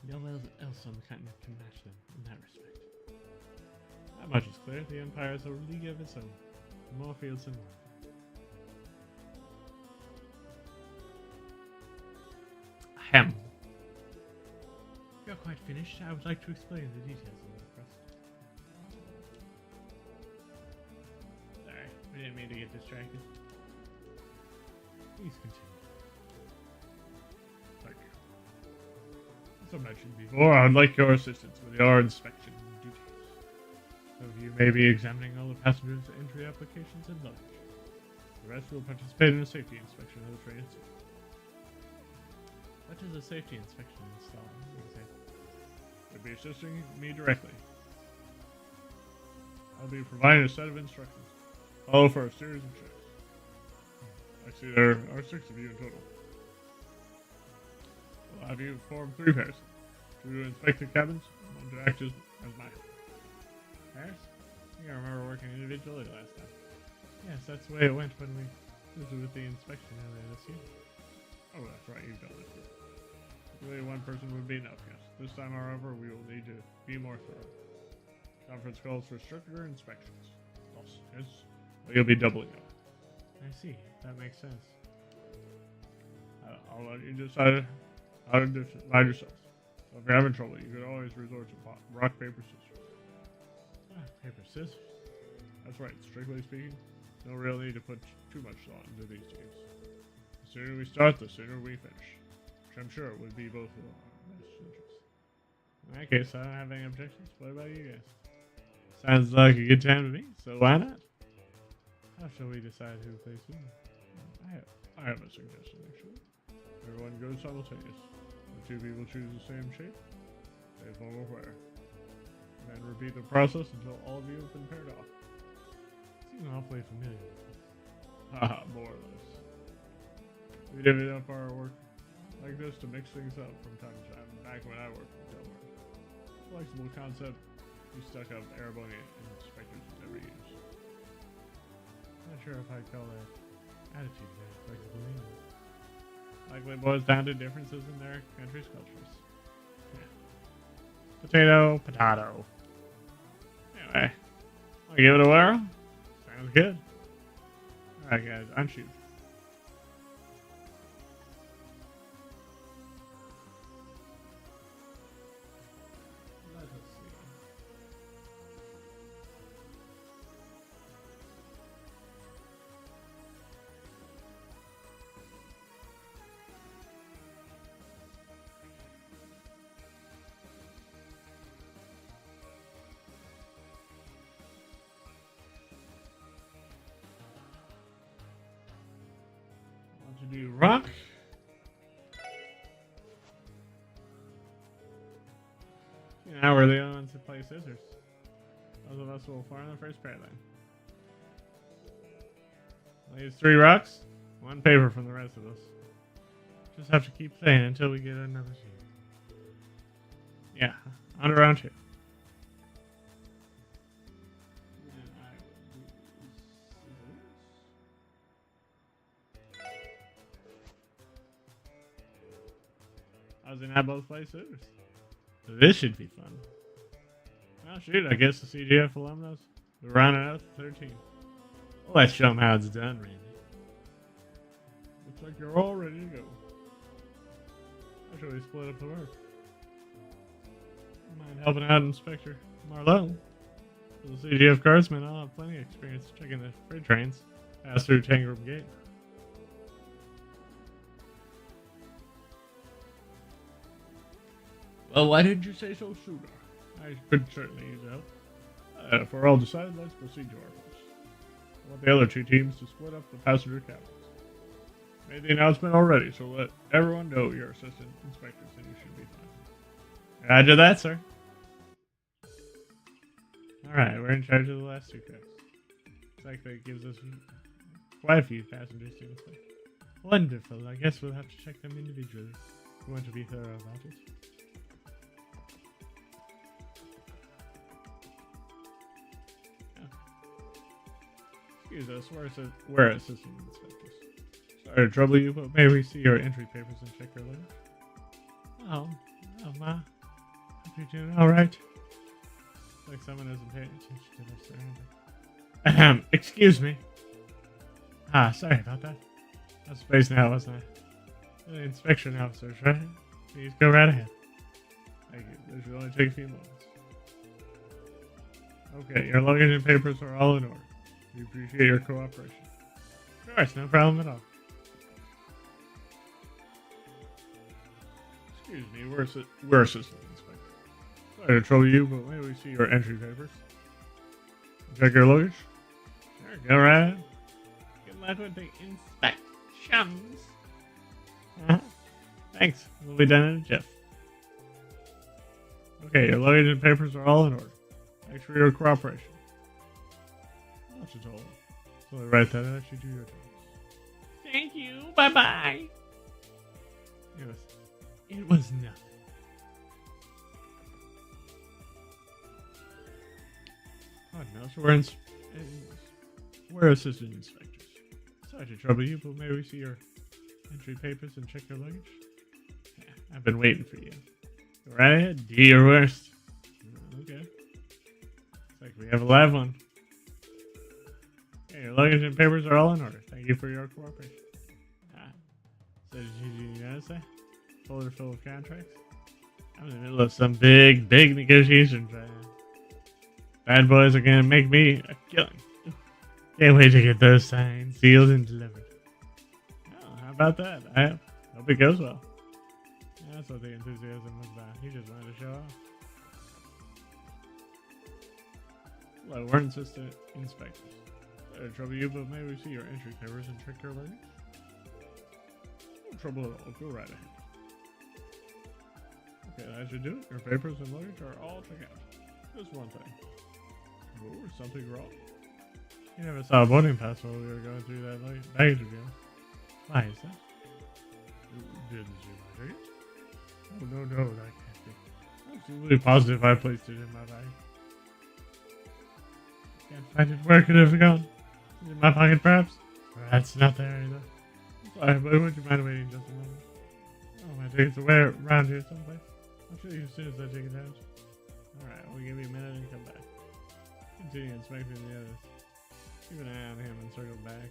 No one else on the continent can match them in that respect. That much is clear. The Empire is a league of its own. More fields than one. Ahem. If you're quite finished, I would like to explain the details of the request. Sorry, we didn't mean to get distracted. Please continue. Thank you. As I mentioned before, I'd like your assistance with your inspection duties. So you may be examining all the passengers' entry applications and luggage. The rest will participate in a safety inspection of the train itself. What does a safety inspection install exactly? You'll be assisting me directly. I'll be providing a set of instructions. Follow for a series of checks. I see there are 6 of you in total. I'll have you form 3 pairs. 2 to inspect the cabins, and 1 to act as my Pairs? I remember working individually last time. Yes, that's the way it went when we visited with the inspection earlier this year. Oh, that's right, you've done it. Really, one person would be enough, yes. This time, however, we will need to be more thorough. Conference calls for stricter inspections. Yes, you'll be doubling up. I see. That makes sense. I'll let you decide how to divide yourselves. So if you're having trouble, you can always resort to rock, paper, scissors. Rock, paper, scissors. That's right. Strictly speaking, no real need to put too much thought into these games. The sooner we start, the sooner we finish. Which I'm sure would be both of our best interests. In that case, I don't have any objections. What about you guys? Sounds like a good time to me, so why not? How shall we decide who plays who? I have a suggestion, actually. Everyone goes simultaneous. The two people choose the same shape, same formal wear. And then repeat the process until all of you have been paired off. Seems awfully familiar. Haha, more or less. We divvied up our work like this to mix things up from time to time, back when I worked in Delaware. Flexible concept we stuck up airborne inspectors would never use. Not sure if I'd call that attitude very flexible either. Likely boils down to differences in their country's cultures. Yeah. Potato, potato. Anyway, I'll give it a whirl. Sounds good. Alright guys, unshoot. Let us see. To do rock. Now we're the only ones to play scissors. Those of us will form the first pair then. Leaves 3 rocks, 1 paper from the rest of us. Just have to keep playing until we get another team. Yeah, on to round 2. I was in that both play scissors. So this should be fun. Oh shoot, I guess the CGF alumnus are rounding out to 13. Well, let's show them how it's done, Randy. Looks like you're all ready to go. How should we split up the work? Mind helping out Inspector Marlowe? The CGF guardsmen all have plenty of experience checking the freight trains pass through Tangram Gate. Well, why didn't you say so sooner? I could certainly use help. If we're all decided, let's proceed to our posts. I want the other 2 teams to split up the passenger cabins. Made the announcement already, so let everyone know you're assistant inspectors and you should be fine. Roger that, sir. Alright, we're in charge of the last 2 cars. Looks like that gives us quite a few passengers to inspect. Wonderful. I guess we'll have to check them individually. We want to be thorough about it. Excuse us, we're assistant inspectors. Sorry to trouble you, but may we see your entry papers and check your letters? Oh, Ma. Hope you're doing alright. Like someone isn't paying attention to their surroundings. Ahem, excuse me. Ah, sorry about that. I was space now, wasn't I? The inspection officers, right? Please go right ahead. Thank you. This should only take a few moments. Okay, your luggage and papers are all in order. We appreciate your cooperation. Of course, no problem at all. Excuse me, we're assistant inspector. Sorry to trouble you, but may we see your entry papers? Check your luggage? Sure, go right ahead. Good luck with the inspections. Thanks. We'll be done in a jiff. Okay, your luggage and papers are all in order. Thanks for your cooperation. Not at all. So I write that out, you do your thing. Thank you. Bye-bye. It was nothing. now, so we're assistant inspectors. Sorry to trouble you, but may we see your entry papers and check your luggage? Yeah, I've been waiting for you. Go right ahead. Do your worst. Okay. Looks like we have a live one. Okay, your luggage and papers are all in order. Thank you for your cooperation. So did you notice that? Folder full of contracts? I'm in the middle of some big negotiations right now. Bad boys are gonna make me a killing. Can't wait to get those signed, sealed, and delivered. Oh, how about that? I hope it goes well. Yeah, that's what the enthusiasm was about. He just wanted to show off. Hello, we're assistant inspectors. Sorry to trouble you, but may we see your entry papers and check your luggage? No trouble at all. Go right ahead. Okay, that should do it. Your papers and luggage are all checked out. Just one thing. Oh, is something wrong? You never saw a boarding pass while we were going through that baggage again. Why is that? Didn't you like it? Oh, no, that can't be. I'm absolutely positive I placed it in my bag. Can't find it. Where could it have gone? In my pocket, perhaps? That's not there either. Sorry, but would you mind waiting just a moment? Oh, my ticket's away around here someplace. I'll show you as soon as I take it out. Alright, we'll give you a minute and come back. Continue inspecting the others. Keep an eye on him and circle back.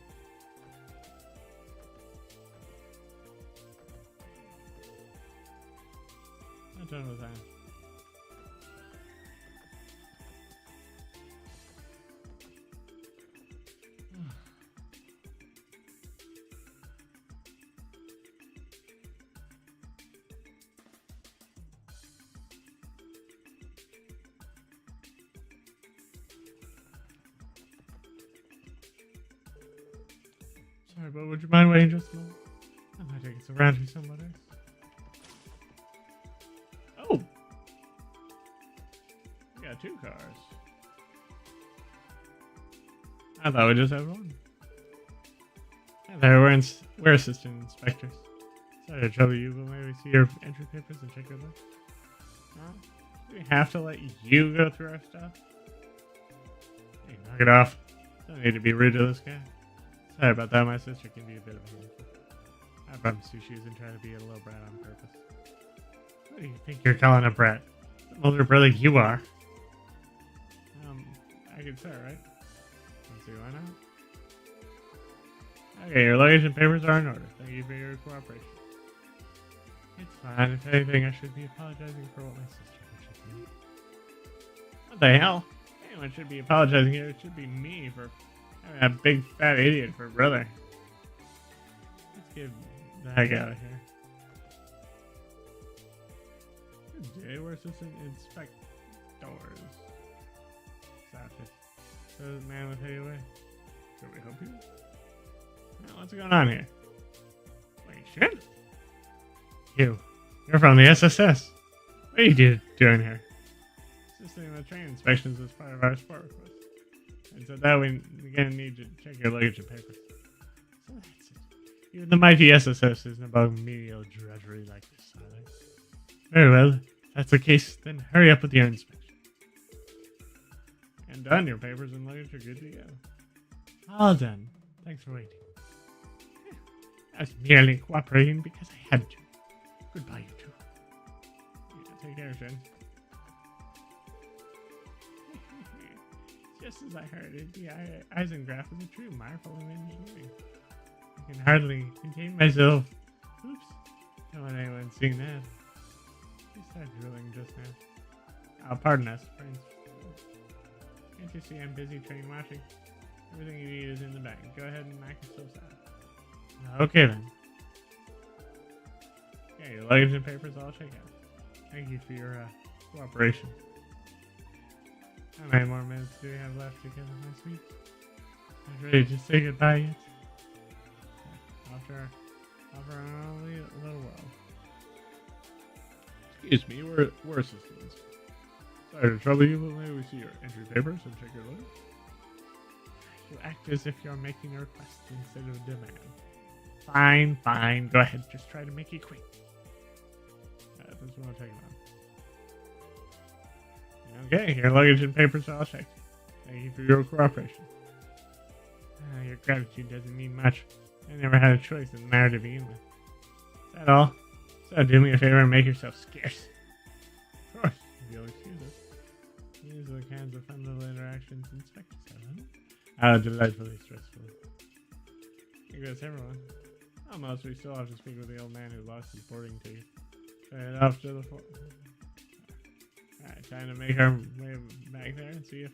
Not done with that. Sorry, but would you mind waiting just a moment? I might take it around to somebody else. Oh! We got two cars. I thought we just had one. Hi there, we're assistant inspectors. Sorry to trouble you, but may we see your entry papers and check your list? Huh? Do we have to let you go through our stuff? Hey, knock it off. Don't need to be rude to this guy. Sorry about that, my sister can be a bit of a handful. I promise you she isn't trying to be a little brat on purpose. What do you think you're calling a brat? Some older brother you are. I can start, right? Let's see, why not? Okay, your luggage and papers are in order. Thank you for your cooperation. It's fine. If anything, I should be apologizing for what my sister did. What the hell? Anyone should be apologizing here. It should be me for having a big fat idiot for a brother. Let's get the heck out of here. Good day, we're assistant inspectors. Stop it. So the man will take you away. Should we help you? Now, what's going on here? Wait, shit. You're from the SSS. What are you doing here? Assisting the train inspections as part of our sport request. And so that we're gonna need to check your luggage and papers. So that's it. Even the mighty SSS isn't above menial drudgery like this, are they? Very well. If that's the case, then hurry up with your inspection. And done. Your papers and luggage are good to go. All done. Thanks for waiting. I was merely cooperating because I had to. Goodbye, you two. Yeah, take care, Shen. Just as I heard it, the Eisengraph is a true marvel of engineering. I can hardly contain myself. Oops. Don't want anyone seeing that. He started drilling just now. Pardon us, friends. Can't you see I'm busy train watching? Everything you need is in the bag. Go ahead and knock yourself out. Okay then. Yeah, your luggage and papers all check out. Thank you for your cooperation. How many more minutes do we have left together, my sweet? Not ready to say goodbye yet? After only a little while. Excuse me, we're assistants. Sorry to trouble you, but may we see your entry papers and check your luggage? You act as if you're making a request instead of a demand. Fine. Go ahead. Just try to make it quick. This won't take long. Okay, your luggage and papers are all checked. Thank you for your cooperation. Your gratitude doesn't mean much. I never had a choice in the matter to begin with. Is that all? So do me a favor and make yourself scarce. Of course. If you'll excuse us. These are the kinds of fun little interactions inspectors have, huh? Delightfully stressful. I guess everyone. Almost, we still have to speak with the old man who lost his boarding ticket. Head off to the fort. Alright, time to make our way back there and see if...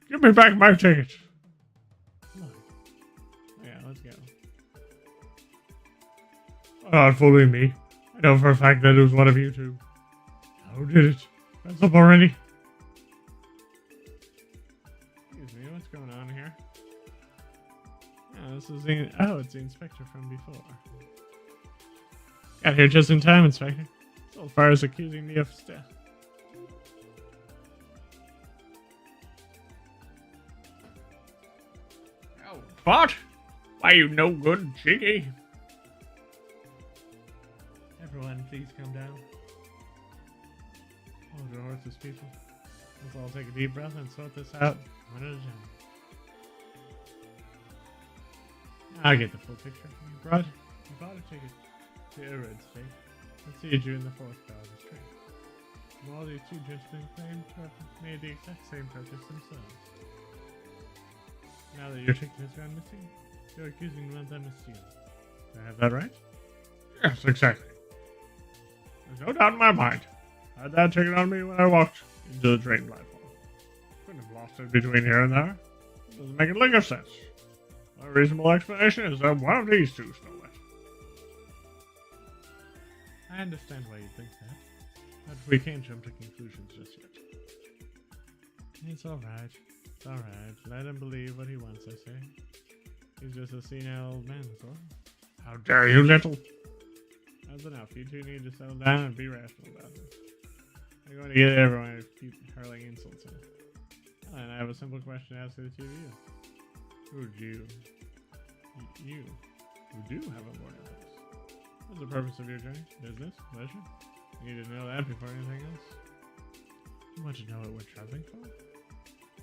Give me back my ticket. Come on. Yeah, let's go. Not fooling me. I know for a fact that it was one of you two. How did it? That's up already. Excuse me, what's going on here? Oh, this is the... Oh, it's the inspector from before. Got here just in time, Inspector. So far as accusing me of theft. Oh, what? Why, you no good jiggy? Everyone, please come down. Hold your horses, people. Let's all take a deep breath and sort this out one at a time. I'll get the full picture. You bought a ticket to a red state. Let's see you in the fourth car of the train. And all these two gentlemen claim to have made the exact same purchase themselves. Now that your ticket has gone missing, you're accusing one of them of stealing. Do I have that right? Yes, exactly. There's no doubt in my mind. I had that ticket on me when I walked into the train platform. Couldn't have lost it between here and there. It doesn't make a lick of sense. My reasonable explanation is that one of these two stole it. I understand why you think that, but we can't jump to conclusions just yet. It's alright. It's alright. Let him believe what he wants, I say. He's just a senile old man, that's all. How dare you, little? That's enough. You two need to settle down and be rational about this. I'm going to get everyone to keep hurling insults in. And I have a simple question to ask the two of you. Who do you? You, who do have a boarding pass. What's the purpose of your journey? Business? Pleasure? You need to know that before anything else. You want to know what we're traveling for?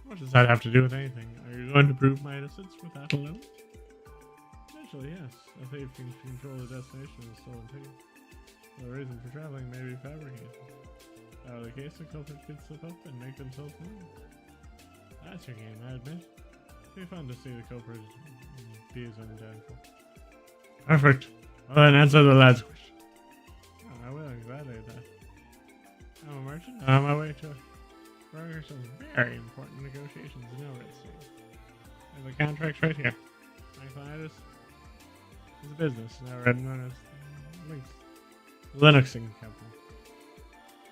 What does that have to do with anything? Are you going to prove my innocence with that alone? Potentially, yes. A thief can control the destination of a stolen ticket. The reason for traveling may be fabricated. Out of the case, the culprit could slip up and make themselves known. That's your game, I admit. It'd be fun to see the culprit be his own downfall. Perfect. Well, then answer the lad's question. Oh, I will, gladly at that. I'm a merchant. I'm on my way to further some very important negotiations in the Red State. I have a contract right here. My client is a business now known as Linuxing Company.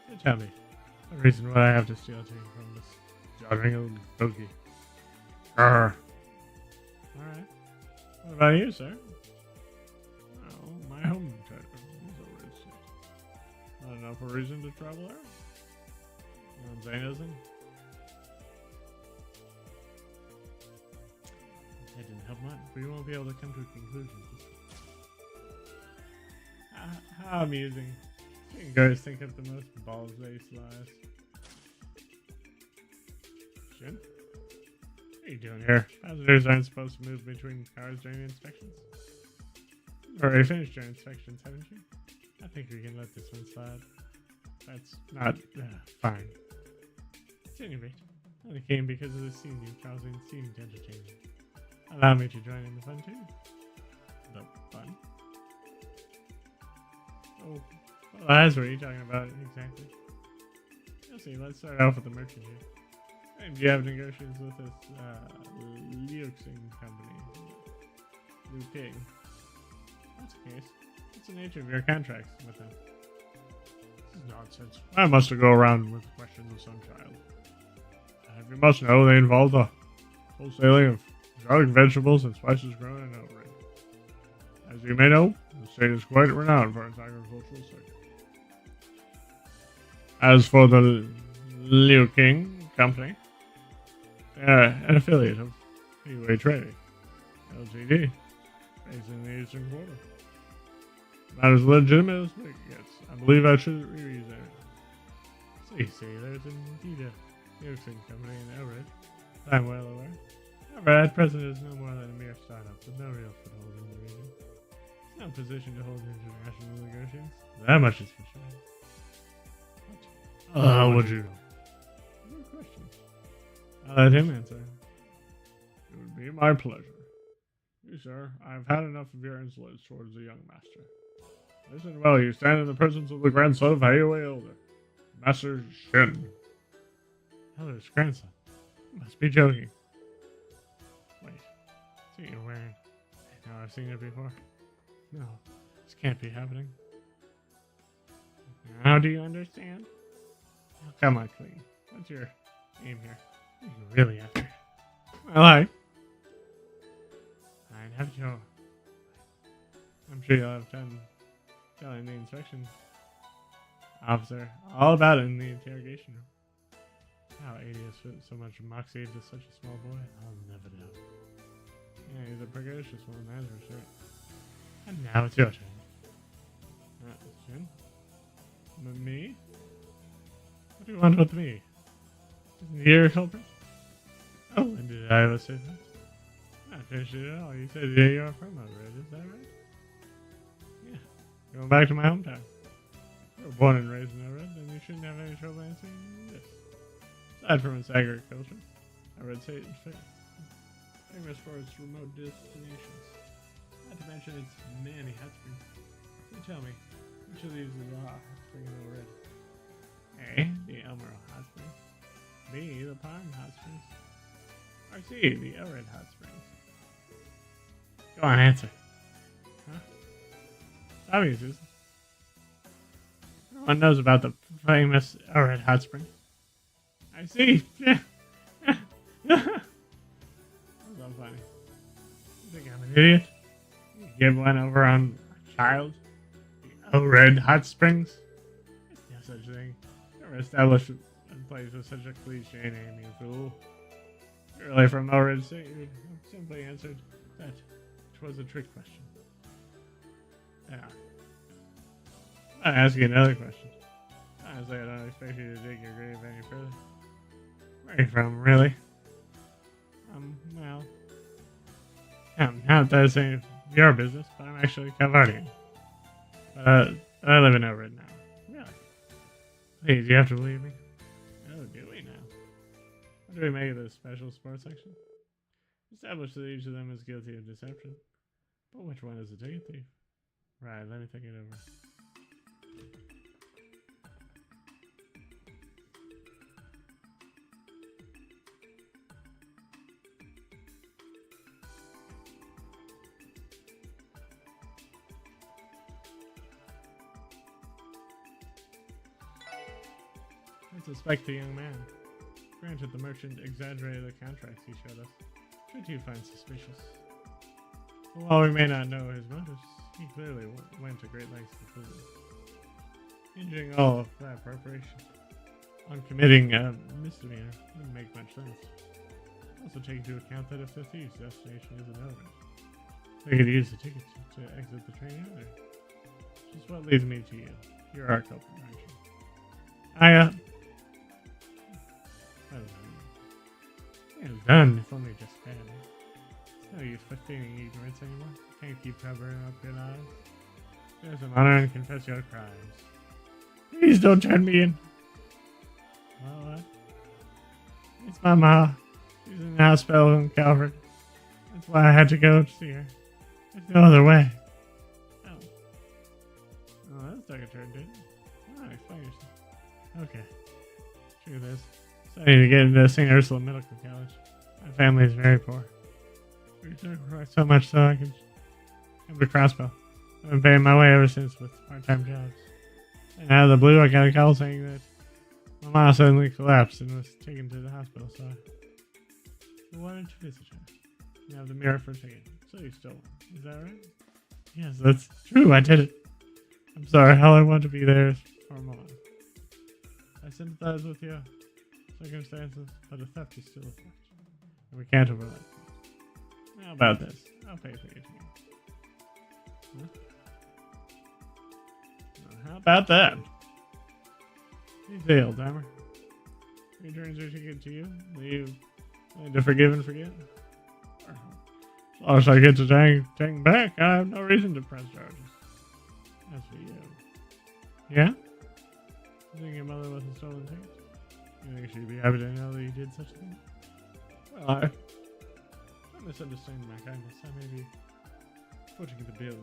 So tell me, the reason why I have to steal tea from this jogging old bogey. Alright. What about you, sir? Well, my home town is a red state. Not enough of a reason to travel there? You know what I'm saying, isn't it? That didn't help much. We won't be able to come to a conclusion. How amusing. You guys think of the most balls-based lies. Shin? What are you doing here? Passengers aren't supposed to move between cars during inspections. You've already finished your inspections, haven't you? I think we can let this one slide. That's not fine. At any rate, I only came because of the scene you causing seemed entertaining. Allow me to join in the fun too. The fun? Oh, well, that's what you're talking about exactly. You'll see, let's start off with the merchant here. And you have negotiations with this Liuxing company. Liu King. That's the case. What's the nature of your contracts with them? This is nonsense. I must go around with questions of some child. If you must know, they involve the wholesaling of garlic, vegetables, and spices grown in Elrin. As you may know, the state is quite renowned for its agricultural sector. As for the Liu King Company, they are an affiliate of Freeway Trading, LTD, based in the Eastern Quarter. About as legitimate as it gets. I believe I should read there. See, there's indeed a Liu King Company in Everett. I'm well aware. However, at present it is no more than a mere startup with no real foothold in the region. It's no position to hold international negotiations. That much is for sure. How would you know? No questions. I'll let him answer. It would be my pleasure. You, sir, I have had enough of your insolence towards the young master. Listen well, you stand in the presence of the grandson of Highway Elder, Master Shin. Elder's grandson. You must be joking. Wait, see what you're wearing. I know I've seen it before. No, this can't be happening. Now do you understand? Now come on, clean. What's your aim here? What are you really after? Fine, have your... I'm sure you'll have time telling the inspection officer all about it in the interrogation room. How Adius fit so much moxie into such a small boy, I'll never know. Yeah, he's a precocious one, that's for sure. And now it's your turn. Jin? Me? What do you want with me? Isn't he your culprit? Oh, and did I ever say that? Not finished it at all. You said you're from Azure, is that right? Yeah. Going back to my hometown. You were born and raised in Azure, then you shouldn't have any trouble answering this. Aside from its agriculture, Azure State is famous for its remote destinations. Not to mention its many hot springs. So tell me, which of these is the hot spring in Azure? A, the Elmer Hot Springs. B, the Pine Hot Springs. Or C, the Elred Hot Springs. Go on, answer. Huh? Obviously. No one knows about the famous Elred Hot Springs. I see. That's so funny. You think I'm an idiot? You give one over on a child? The Elred Hot Springs? There's no such thing. Never established a place with such a cliche name, you fool. You're really from Elred State. You simply answered that it was a trick question. Yeah. I'll ask you another question. Honestly, I don't expect you to dig your grave any further. Where are you from, really? Well, not that it's any of your business, but I'm actually Calvardian. But I live in Elred now. Really? Please, you have to believe me. Oh, do we now? What do we make of this special sports section? Establish that each of them is guilty of deception. But which one is the ticket thief? Right, let me think it over. I suspect the young man. Granted, the merchant exaggerated the contracts he showed us. Should you find suspicious? But while we may not know his motives, he clearly went to great lengths to prove it. Hinging all of that preparation on committing a misdemeanor wouldn't make much sense. Also take into account that if the thief's destination isn't over, they could use the ticket to exit the train either. Which is what leads me to you. You're our culprit, aren't you? It was done, if only just bad. It's no use feigning ignorance anymore. You can't keep covering up your lies. There's some honor and confess your crimes. Please don't turn me in. Well, what? It's my ma. She's in the hospital in Calvert. That's why I had to go to see her. There's no other way. Oh. Oh, that took a turn, didn't it? Oh, explain yourself. Okay. Truth is, so I need to get into St. Ursula Medical College. My family is very poor. We worked so much so I could come to Crossbow. I've been paying my way ever since with part-time jobs. And out of the blue, I got a call saying that my mom suddenly collapsed and was taken to the hospital, so I wanted to visit her. You have the mirror for a ticket, so you stole one. Is that right? Yes, that's true. I did it. I'm sorry. All I want to be there is for Mom. I sympathize with your circumstances, but a theft is still a theft. And we can't overlook it. How about this? I'll pay for your ticket. Huh? Well, how about that? Easy, old timer. Returns your ticket to you. Leave To forgive and forget. As long as I get to Tang back, I have no reason to press charges. As for you. Yeah? You think your mother wasn't stolen things? You think she'd be happy to know that you did such a thing? Well, I misunderstanding my kindness. I may be footing the bill.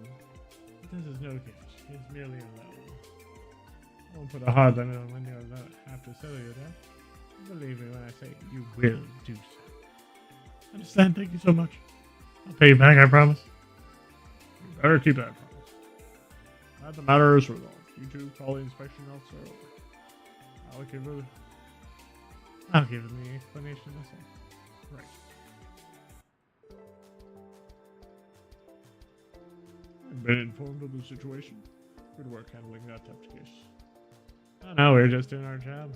But this is no gift. It's merely a loan. I won't put a hard limit on when you'll have to settle your debt. Believe me when I say you will do so. Understand? Thank you so much. I'll pay you back, I promise. You better keep that promise. That the matter is resolved. You two call the inspection officer over. I'll give him the explanation myself. Right. I've been informed of the situation. Good work handling that theft case. Oh no, we're just doing our job.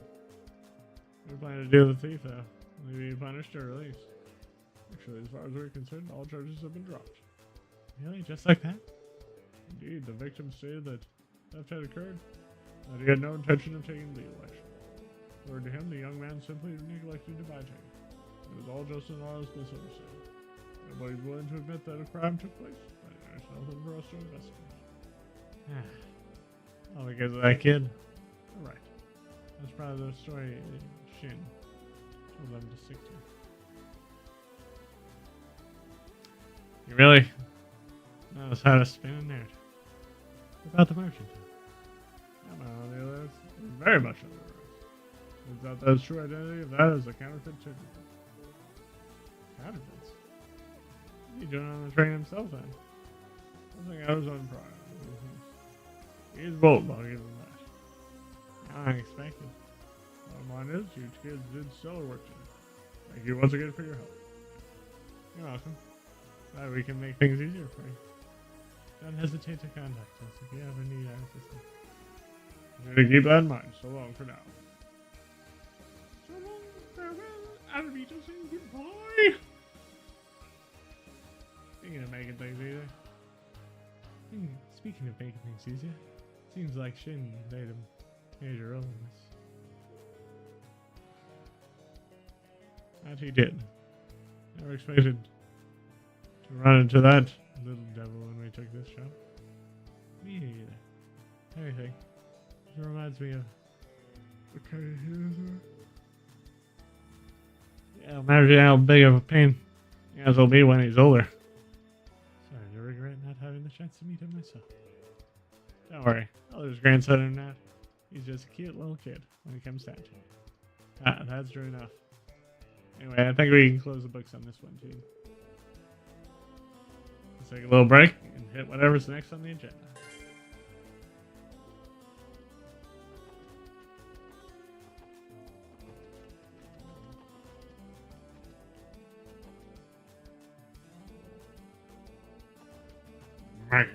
We're planning to deal with the thief, though. We'll be punished or released. Actually, as far as we're concerned, all charges have been dropped. Really? Just like that? Indeed, the victim stated that theft had occurred, and that he had no intention of taking legal action. According to him, the young man simply neglected to buy tickets. It was all just an honest misunderstanding. Nobody's willing to admit that a crime took place, but there's nothing for us to investigate. All because of that kid. Right. That's probably the story Shin told them to stick to. You really knows how to spin a narrative. What about the merchant? I'm not on the other end. Very much on the other end. Turns out that his true identity of that is a counterfeit ticket. Counterfeits? What are you doing on the train himself then? Something I was on prior. He's bold, I'll give him that. Unexpected. Bottom line is, you kids did stellar work today. Thank you once again for your help. You're welcome. Glad we can make things easier for you. Don't hesitate to contact us if you ever need our assistance. I'm going to keep that in mind. So long for now. So long, farewell, I'll be just saying goodbye. Speaking of making things easier. Speaking of making things easier, seems like Shin played a major role in this. That he did. Never expected to run into that little devil when we took this shot. Me either. Anything. It reminds me of. Okay, Yeah, imagine how big of a pain he guys will be when he's older. Sorry to regret not having the chance to meet him myself. Don't worry, I'll just grandson him now. He's just a cute little kid when it comes down to it. That's true enough. Anyway, I think we can close the books on this one too. Let's take a little break and hit whatever's next on the agenda. Magus.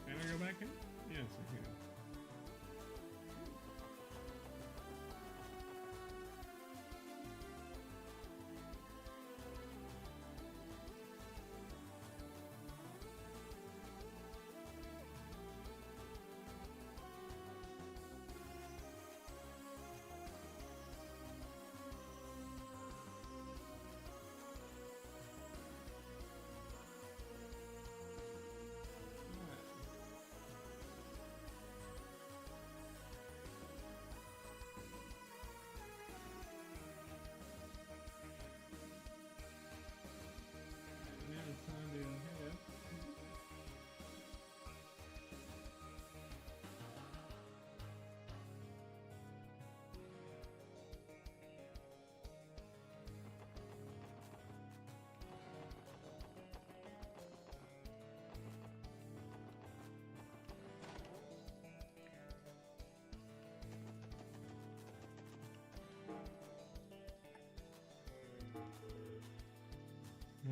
Can I go back in? Yes, I can.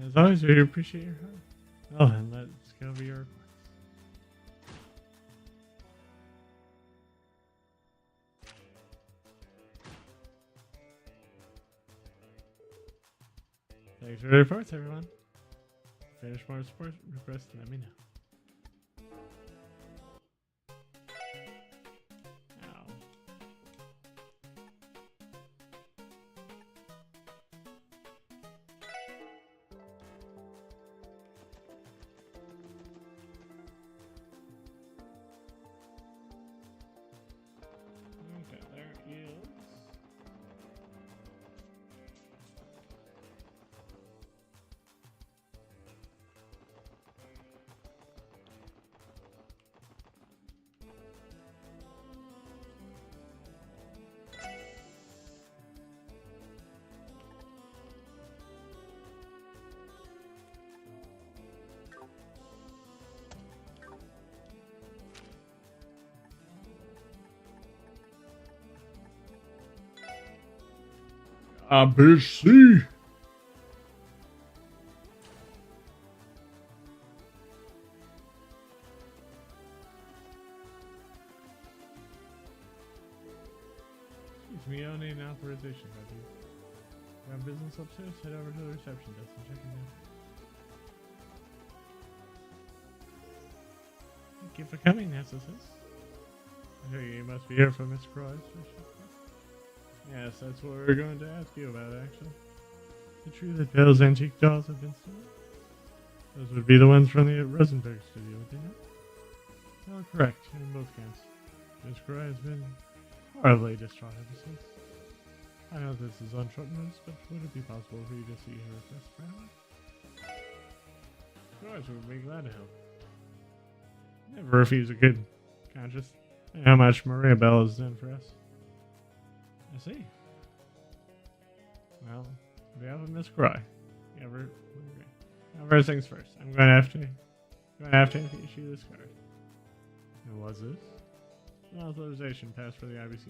As always, we appreciate your help. Oh, and let's go over your request. Thanks for the reports, everyone. Finish more support requests, let me know. Ow. ABC. Excuse me, I need an authorization card. You have business upstairs? Head over to the reception desk and check it out. Thank you for coming, SSS. I know you must be here for Miss Croix. Yes, that's what we were going to ask you about, actually. Is it true that Bill's antique dolls have been stolen? Those would be the ones from the Rosenberg studio, would they not? Oh, correct, in both counts. Miss Croix has been horribly distraught ever since. I know this is on short notice, but would it be possible for you to see her request for help? Of course, we'd be glad to help. Never refuse a good conscience. And how much Maria Bell has done for us. I see. Well, on behalf of Miss Croix, first things first. I'm going to have to issue this card. And what's this? An authorization pass for the IBC.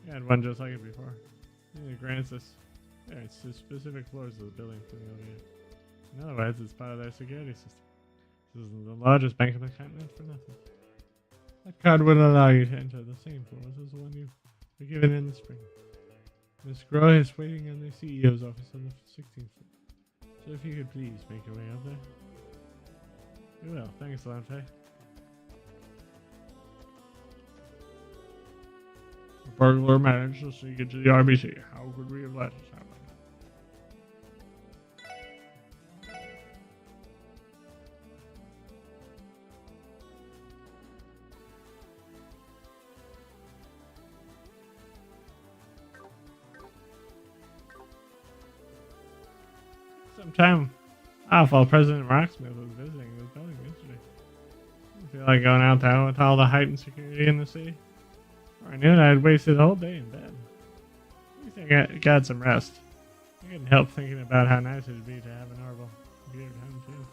We had one just like it before. And it grants us clearance to specific floors of the building from the elevator. In other words, it's part of their security system. This is the largest bank on the continent for nothing. That card would allow you to enter the same floors as the one you were given in the spring. Miss Croix is waiting in the CEO's office on the 16th floor. So if you could please make your way up there. We will. Thanks a lot, Faye. The burglar managed to sneak into the RBC. How could we have let this happen? Sometime off while President Rocksmith was visiting this building yesterday. I feel like going out there with all the heightened security in the city. Before I knew it, I had wasted the whole day in bed. At least I got some rest. I couldn't help thinking about how nice it would be to have an orbital computer at home too.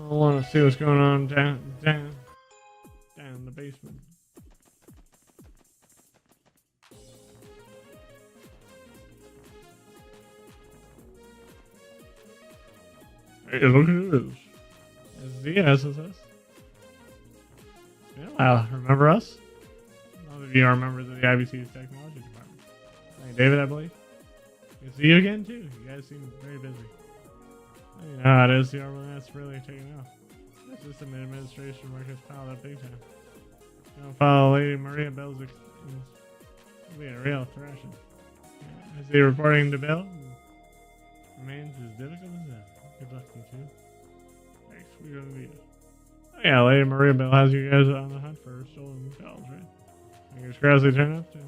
I want to see what's going on down in the basement. Hey, look at this. This is the SSS. Yeah, well, remember us? None of you are members of the IBC's technology department. Hey, David, I believe. Good to see you again, too. You guys seem very busy. Well, you know how it is. The RMS really taking off. The system administration work has piled up big time. Don't follow Lady Maria Bell's it'll be a real thrashing. Is he reporting to Bill? Remains as difficult as that. Good luck, you two. Thanks, we're gonna be. Oh yeah, Lady Maria Bell has you guys on the hunt for stolen dolls, right? Fingers crossed they turn up to.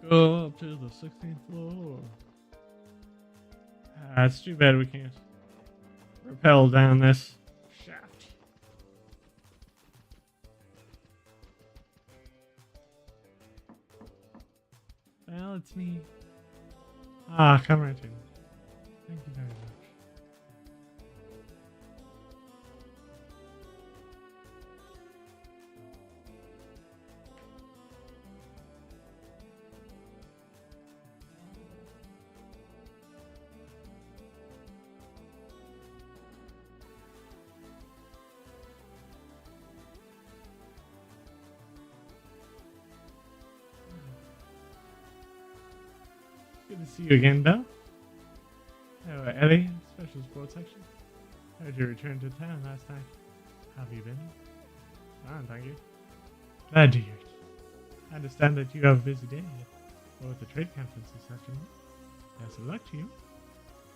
Go up to the 16th floor. It's too bad we can't rappel down this shaft. Well, it's me. Come right in. Thank you very much. Good to see you again, Belle. Oh, Ellie, Special Sports Section. Heard you returned to town last night. How have you been? Fine, thank you. Glad to hear it. I understand that you have a busy day or at the trade conference this afternoon. Best of luck to you.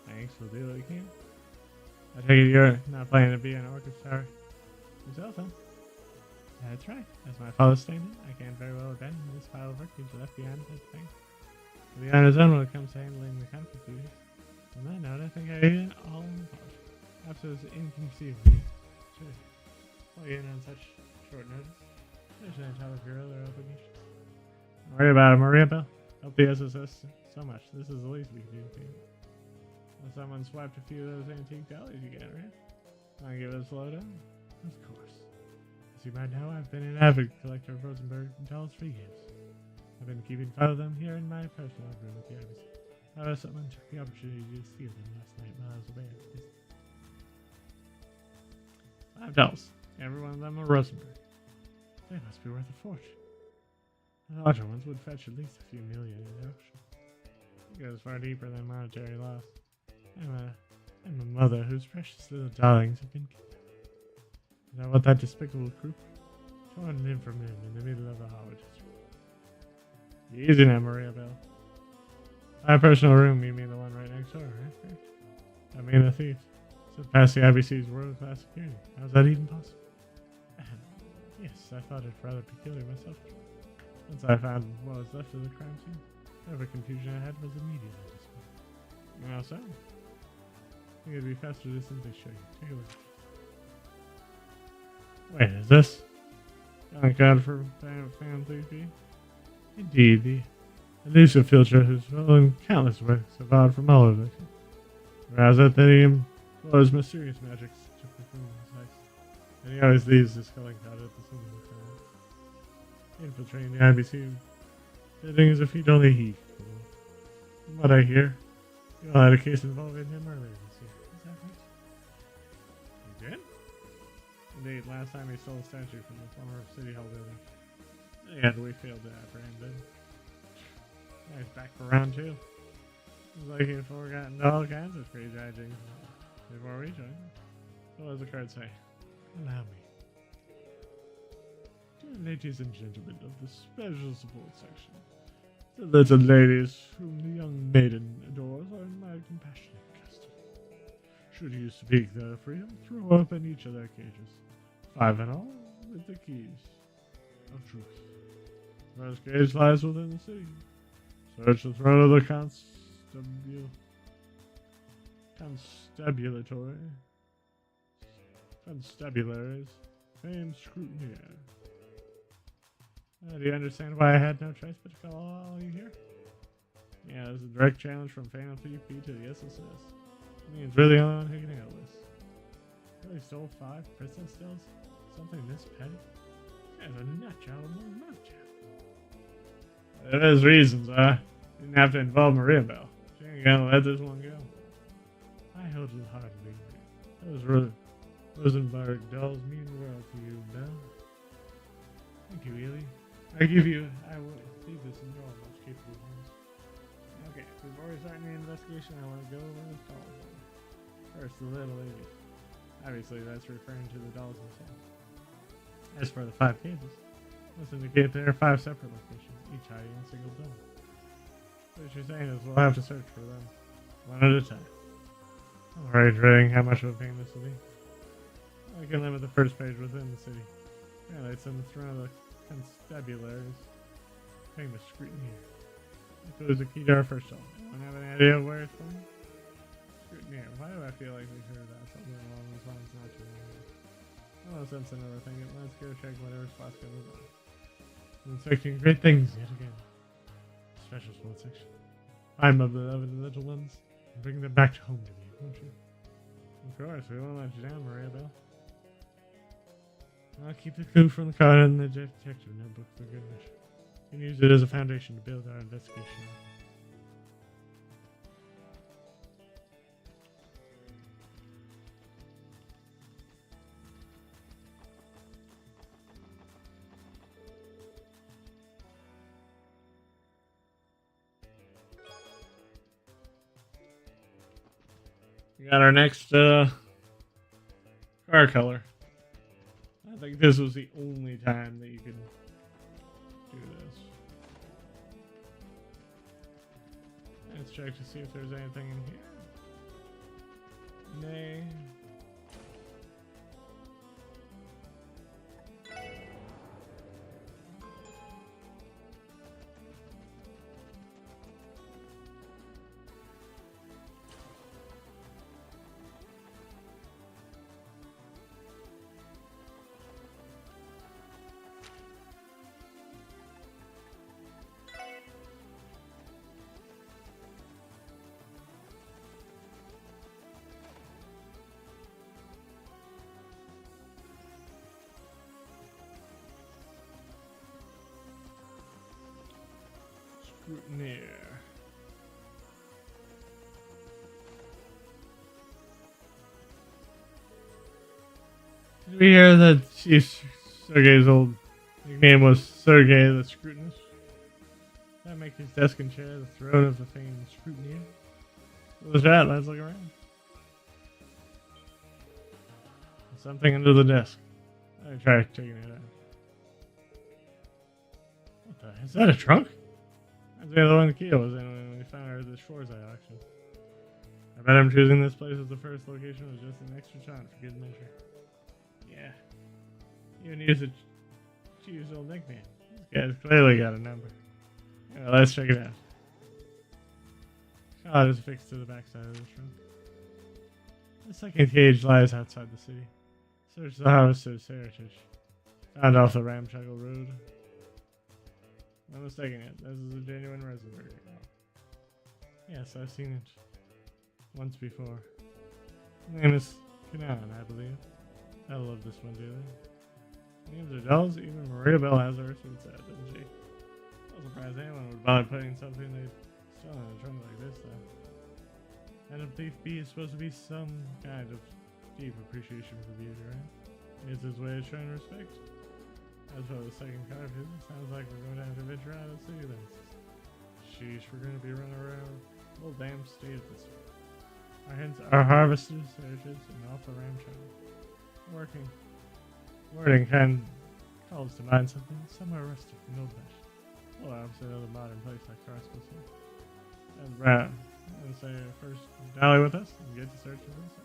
Thanks, we'll do what we can. I take it you're not planning to be an orchestra yourself, huh? That's right. As my father stated, I can't very well abandon this pile of work he's left behind at the bank. He'll be on his own when it comes to handling the conflict duties. On that note, I think I ate it all in the pot. Perhaps it was inconceivable. Sure. plug in on such short notice. There's no time for your other obligations. Don't worry about it, Maria Bell. Help the SSS so much. This is the least we can do for you. Well, someone swiped a few of those antique dollies you got, right? Want to give it a slow down? Of course. As you might know, I've been an avid collector of Rosenberg dolls for years. I've been keeping 5 of them here in my personal room at the IBC. However, someone took the opportunity to steal them last night while I was away at business. 5 dolls. Every one of them a Rosenberg. They must be worth a fortune. The larger ones would fetch at least a few million in auction. It goes far deeper than monetary loss. I'm a mother whose precious little darlings have been killed. Is that what that despicable group? Torn limb from limb in the middle of the holidays. Easy now, Maria Bell. My personal room, you mean the one right next door, right? I mean the thief. Slipped past the IBC's world-class security. How's that even possible? Yes, I thought it rather peculiar myself. Once I found what was left of the crime scene, whatever confusion I had was immediately dispelled. How so? I think it'd be faster to simply show you. Take a look. Wait, is this? Thank God for family fee? Indeed, the elusive filter who's stolen countless works of art from all over the country. Whereas that he employs mysterious magics to perform his heist. And he always leaves his calling card at the scene of the crime. Infiltrating the IBC building is a feat only he can do. From what I hear, you all had a case involving him earlier this year. Is that right? You did? Indeed, last time he stole a statue from the former City Hall building. And we failed to apprehend him. Now he's back for round 2. It's like he's forgotten all kinds of crazy hijinks before we join. So what does the card say? Allow me. Dear ladies and gentlemen of the special support section, the little ladies whom the young maiden adores are in my compassionate custody. Should you speak their freedom, throw open each of their cages, 5 in all, with the keys of truth. The first cage lies within the city. Search the throne of the constabularies, famed scrutineer. Do you understand why I had no choice but to call all you here? Yeah, there's a direct challenge from Phantom PP to the SSS. I mean, it's really the only one who can handle this. Really stole 5 princess stills? Something this petty? There's a nutjob among nutjob. There's reasons, didn't have to involve Maria Bell. She ain't gonna let this one go. I held it hard to be here. Those Rosenberg dolls mean the world to you, Bell. Thank you, Ely. I will leave this in your most capable hands. Okay, before we start the investigation, I want to go over the dolls. First, the little lady. Obviously, that's referring to the dolls themselves. As for the 5 cages, let's indicate there are 5 separate locations, each hiding in a single building. What you're saying is we'll have to search for them, one at a time. I'm already dreading how much of a pain this will be. I can limit the first page within the city. Highlights on the throne of the constabularies, famous scrutineer. Includes a key to our first doll. Anyone have any idea where it's from? Scrutineer. Why do I feel like we've heard about something along those lines not too long ago? Oh, sense another thing. Let's go check whatever spots can move on. I'm expecting great things yet again. Special sport section. Find my beloved little ones and bring them back home to me, won't you? Of course, we won't let you down, Maria Bell. I'll keep the clue from the card in the detective notebook for good measure. You can use it as a foundation to build our investigation on. We got our next car color. I think this was the only time that you could do this. Let's check to see if there's anything in here. Nay. Scrutineer. Did we hear that Chief Sergei's old nickname was Sergei the Scrutinist? That make his desk and chair the throne of the famed Scrutineer? What was that? Let's look around. There's something under the desk. I try taking it out. What the? Is that a trunk? That's the other one the Kia was in when we found her at the Shoreside auction. I bet I'm choosing this place as the first location was just an extra shot for good measure. Yeah. Even use a Chief's old nickname. This guy's clearly got a number. Yeah, let's check it out. Shot is fixed to the backside of the trunk. The second cage lies outside the city. Search the harvester's heritage. Found off the ramshackle road. No mistaking it. This is a genuine Rosenberg. Yes, I've seen it once before. His name is Kanan, I believe. I love this one dearly. Names are dolls. Even Maria Bell has her since that, doesn't she? I'm surprised anyone would bother putting something they stole in a trunk like this, though. And a thief bee is supposed to be some kind of deep appreciation for beauty, right? It's his way of showing respect. As for the second car of his, it sounds like we're going to have to venture out of the city then. Sheesh, we're going to be running around a whole damn state at this rate. Our harvesters, heritage, and off the ramshackle. Wording kind calls to mind something somewhere rustic and old-fashioned. Well, obviously another modern place like Carrasco City. And Brown, and say first dally with us and get to search for this.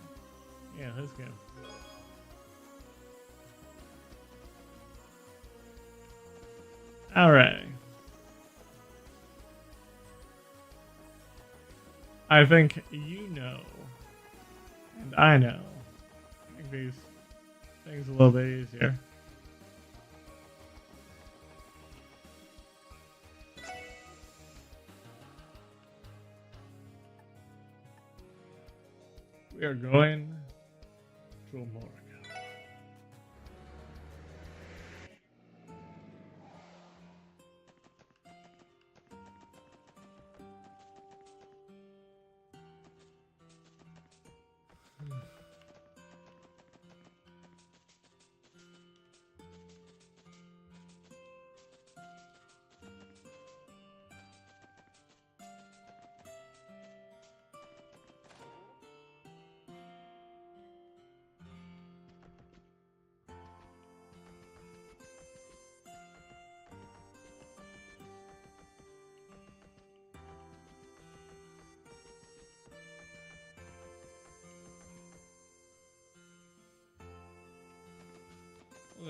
Yeah, let's go. Alright. I think you know, and I know, make these things a little bit easier. We are going to a morgue.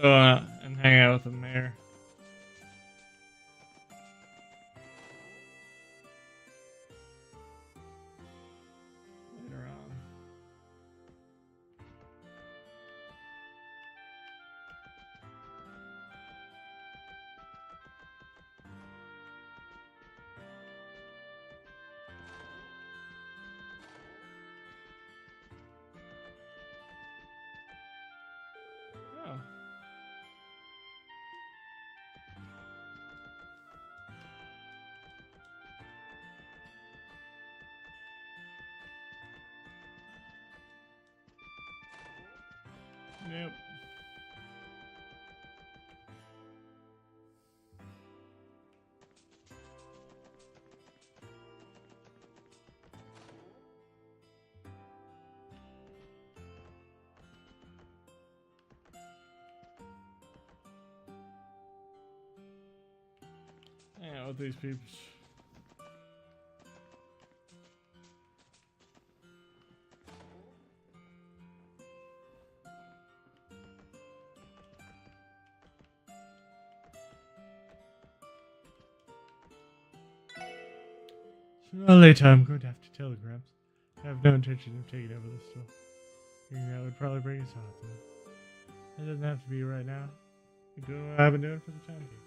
Go and hang out with the mayor. Later on. Oh. Nope. Yeah, with these people. Sooner or later, I'm going to have to telegrams. I have no intention of taking over this store. Thinking that would probably break his heart, though. It doesn't have to be right now. I'm doing what I've been doing for the time being.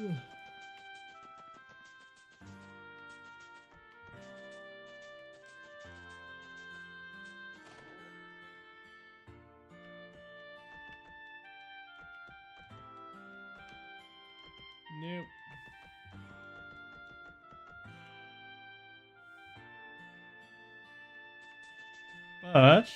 Nope. But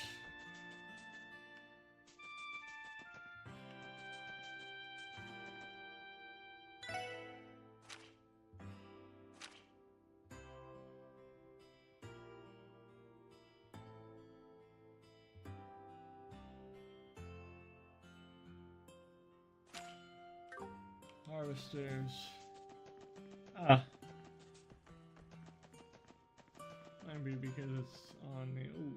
harvesters. Ah. Might be because it's on the old.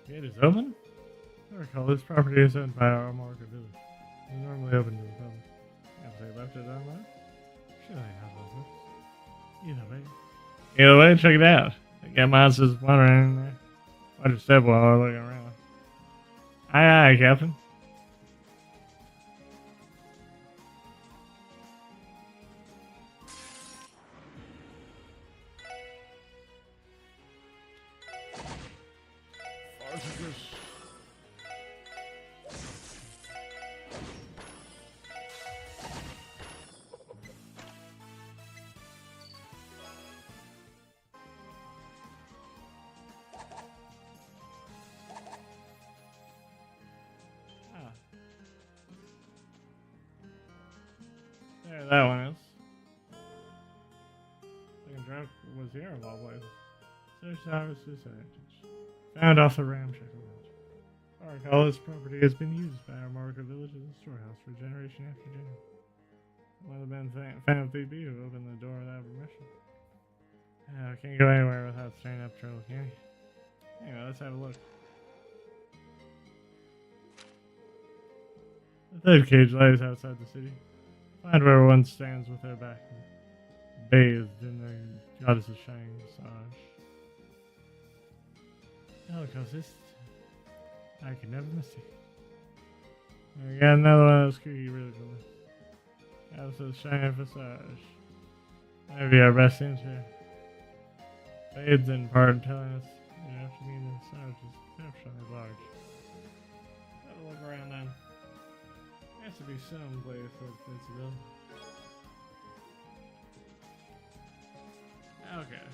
Gate is open? I recall this property is owned by our market village. It's normally open to the public. If they left it unlocked, should I not love this? Either way, check it out. I got monsters wandering in there. Watch your step while I'm looking around. Aye, aye, Captain. There that one is. Looking drunk was here of all places. Search harvest disadvantage. Found off the ramshackle ranch. I recall this property has been used by our market village as a storehouse for generation after generation. One of the men found VB who opened the door without permission. Can't go anywhere without staying up trouble, can you? Anyway, let's have a look. The third cage lies outside the city. Find where one stands with their back bathed in the goddess's shining massage. Holocaust, I can never mistake. I got another one of those creaky really cool. Goddess's shining massage. Maybe our best answer. Bathed in part telling us you have to mean the massage is exceptionally large. Have a look around then. There has to be some place for it fits it up. Okay.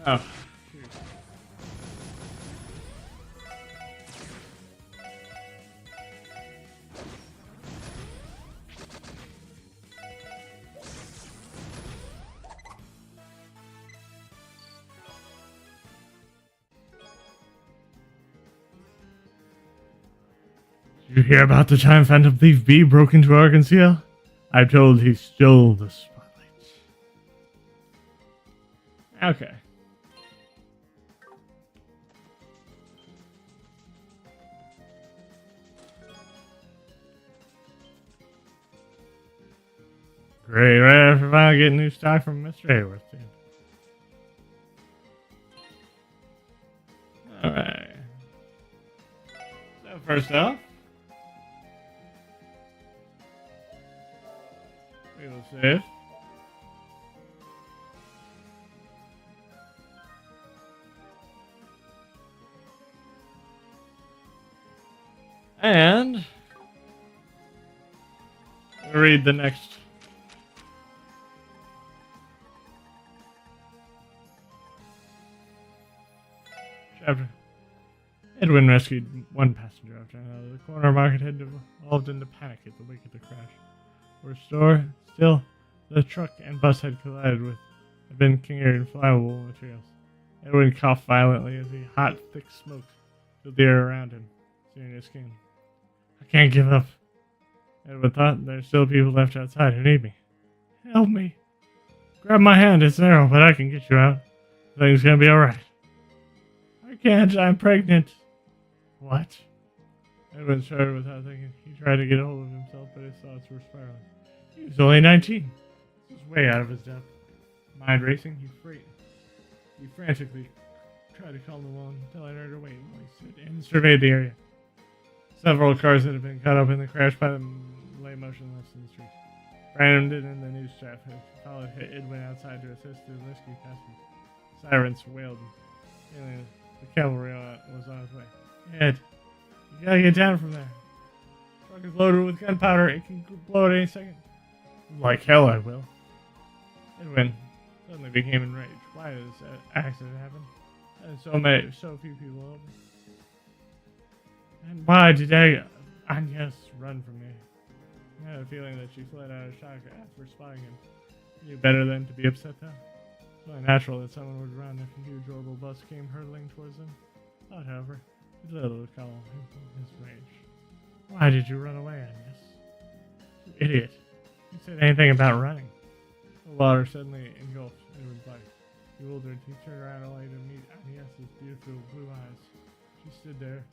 Oh. Did you hear about the time Phantom Thief B broke into our conceal? I'm told he stole the spotlight. Okay. Great, right after finally getting new stock from Mr. Hayworth. Alright. So first off, we will save. And read the next chapter. Edwin rescued one passenger after another. The corner market had devolved into panic at the wake of the crash. Still, the truck and bus had collided with had been carrying flammable materials. Edwin coughed violently as the hot, thick smoke filled the air around him, searing his skin. I can't give up. Edwin thought there's still people left outside who need me. Help me. Grab my hand, it's narrow, but I can get you out. Everything's gonna be alright. I can't, I'm pregnant. What? Edwin started without thinking. He tried to get a hold of himself, but his thoughts were spiraling. He was only 19. This was way out of his depth. Mind racing, he frantically tried to calm the woman until I heard her wait and surveyed the area. Several cars that had been caught up in the crash by them lay motionless in the street. Brandon and the news staff had followed Edwin outside to assist the rescue passengers. Sirens wailed. And the cavalry was on its way. Ed, you gotta get down from there. The truck is loaded with gunpowder. It can blow at any second. Like hell I will. Edwin suddenly became enraged. Why did this accident happen? And so few people over. And why did Agnes run from me? I had a feeling that she fled out of shock after spotting him. He knew better than to be upset though. It's only natural that someone would run if a huge orbital bus came hurtling towards them. Thought, however, it's little to calm his rage. Why did you run away, Agnes? You idiot. You said anything about running. The water suddenly engulfed Edwin's life. Bewildered, he turned around only to meet Agnes's beautiful blue eyes. She stood there,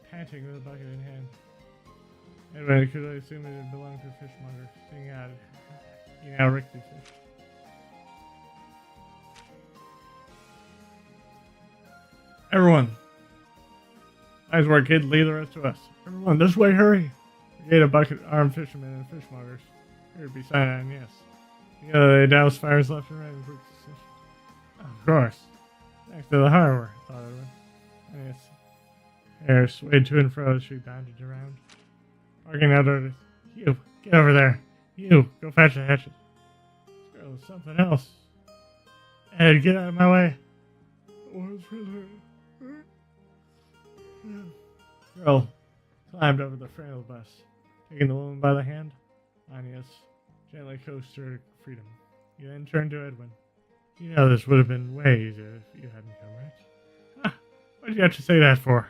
panting with a bucket in hand. Edwin could only assume it had belonged to a fishmonger, seeing out he now ricked his fish. Everyone! Nice work, kid. Leave the rest to us. Everyone, this way, hurry! Brigade of bucket armed fishermen and fishmongers. Here beside Agnes. Together they doused fires left and right in quick succession. Of course. Next to the harbor, thought Edwin. Agnes' hair swayed to and fro as she bounded around. Barking out orders. You, get over there. You, go fetch the hatchet. This girl is something else. Ed, get out of my way. Girl climbed over the frail bus, taking the woman by the hand. Agnes gently coaxed her to freedom. He then turned to Edwin. You know this would have been way easier if you hadn't come, right? Ah, what did you have to say that for?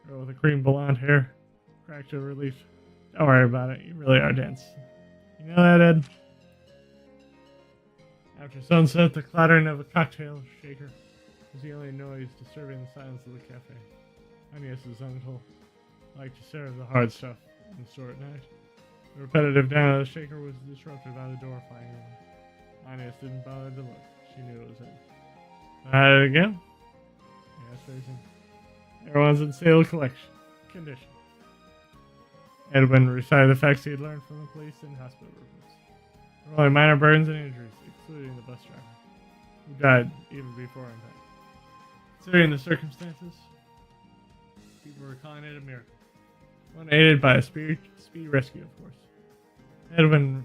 Girl with the cream blonde hair cracked her relief. Don't worry about it. You really are dense. You know that, Ed? After sunset, the clattering of a cocktail shaker was the only noise disturbing the silence of the cafe. Agnes's uncle liked to serve the hard stuff in the store at night. The repetitive down of the shaker was disrupted by the door flying open. Agnes didn't bother to look. She knew it was it. At it again? Yes, facing. Everyone's in sale condition. Edwin recited the facts he had learned from the police and hospital reports. There were only minor burns and injuries, excluding the bus driver, who died even before impact. Considering the circumstances, people were calling it a miracle. One aided by a speed rescue, of course. Edwin,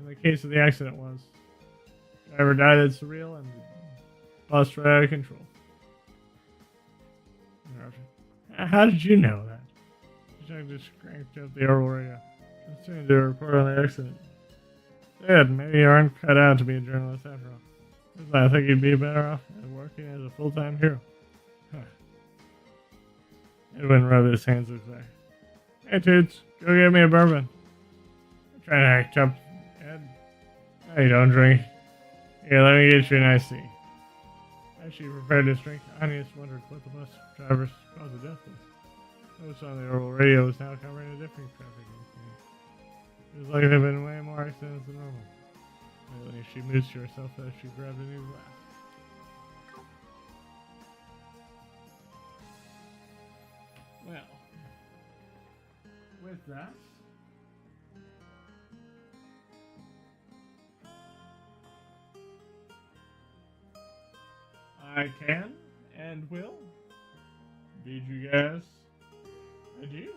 in the case of the accident, was. The driver died at surreal and bust right out of control. How did you know that? Chuck just cranked up the oral radio. As soon as they report on the accident. Dad, maybe you aren't cut out to be a journalist after all. I think you'd be better off working as a full-time hero. Huh. Edwin rubbed his hands with there. Hey, Toots, go get me a bourbon. I'm trying to act up, Ed. No, you don't drink. Here, let me get you an iced tea. As she prepared this drink, Anya wondered what the bus driver's cause of death was. Notice on the oral radio was now covering a different traffic incident. It was like there had been way more accidents than normal. Finally, she mused to herself as she grabbed a new glass. Well, with that, I can and will bid you guys adieu.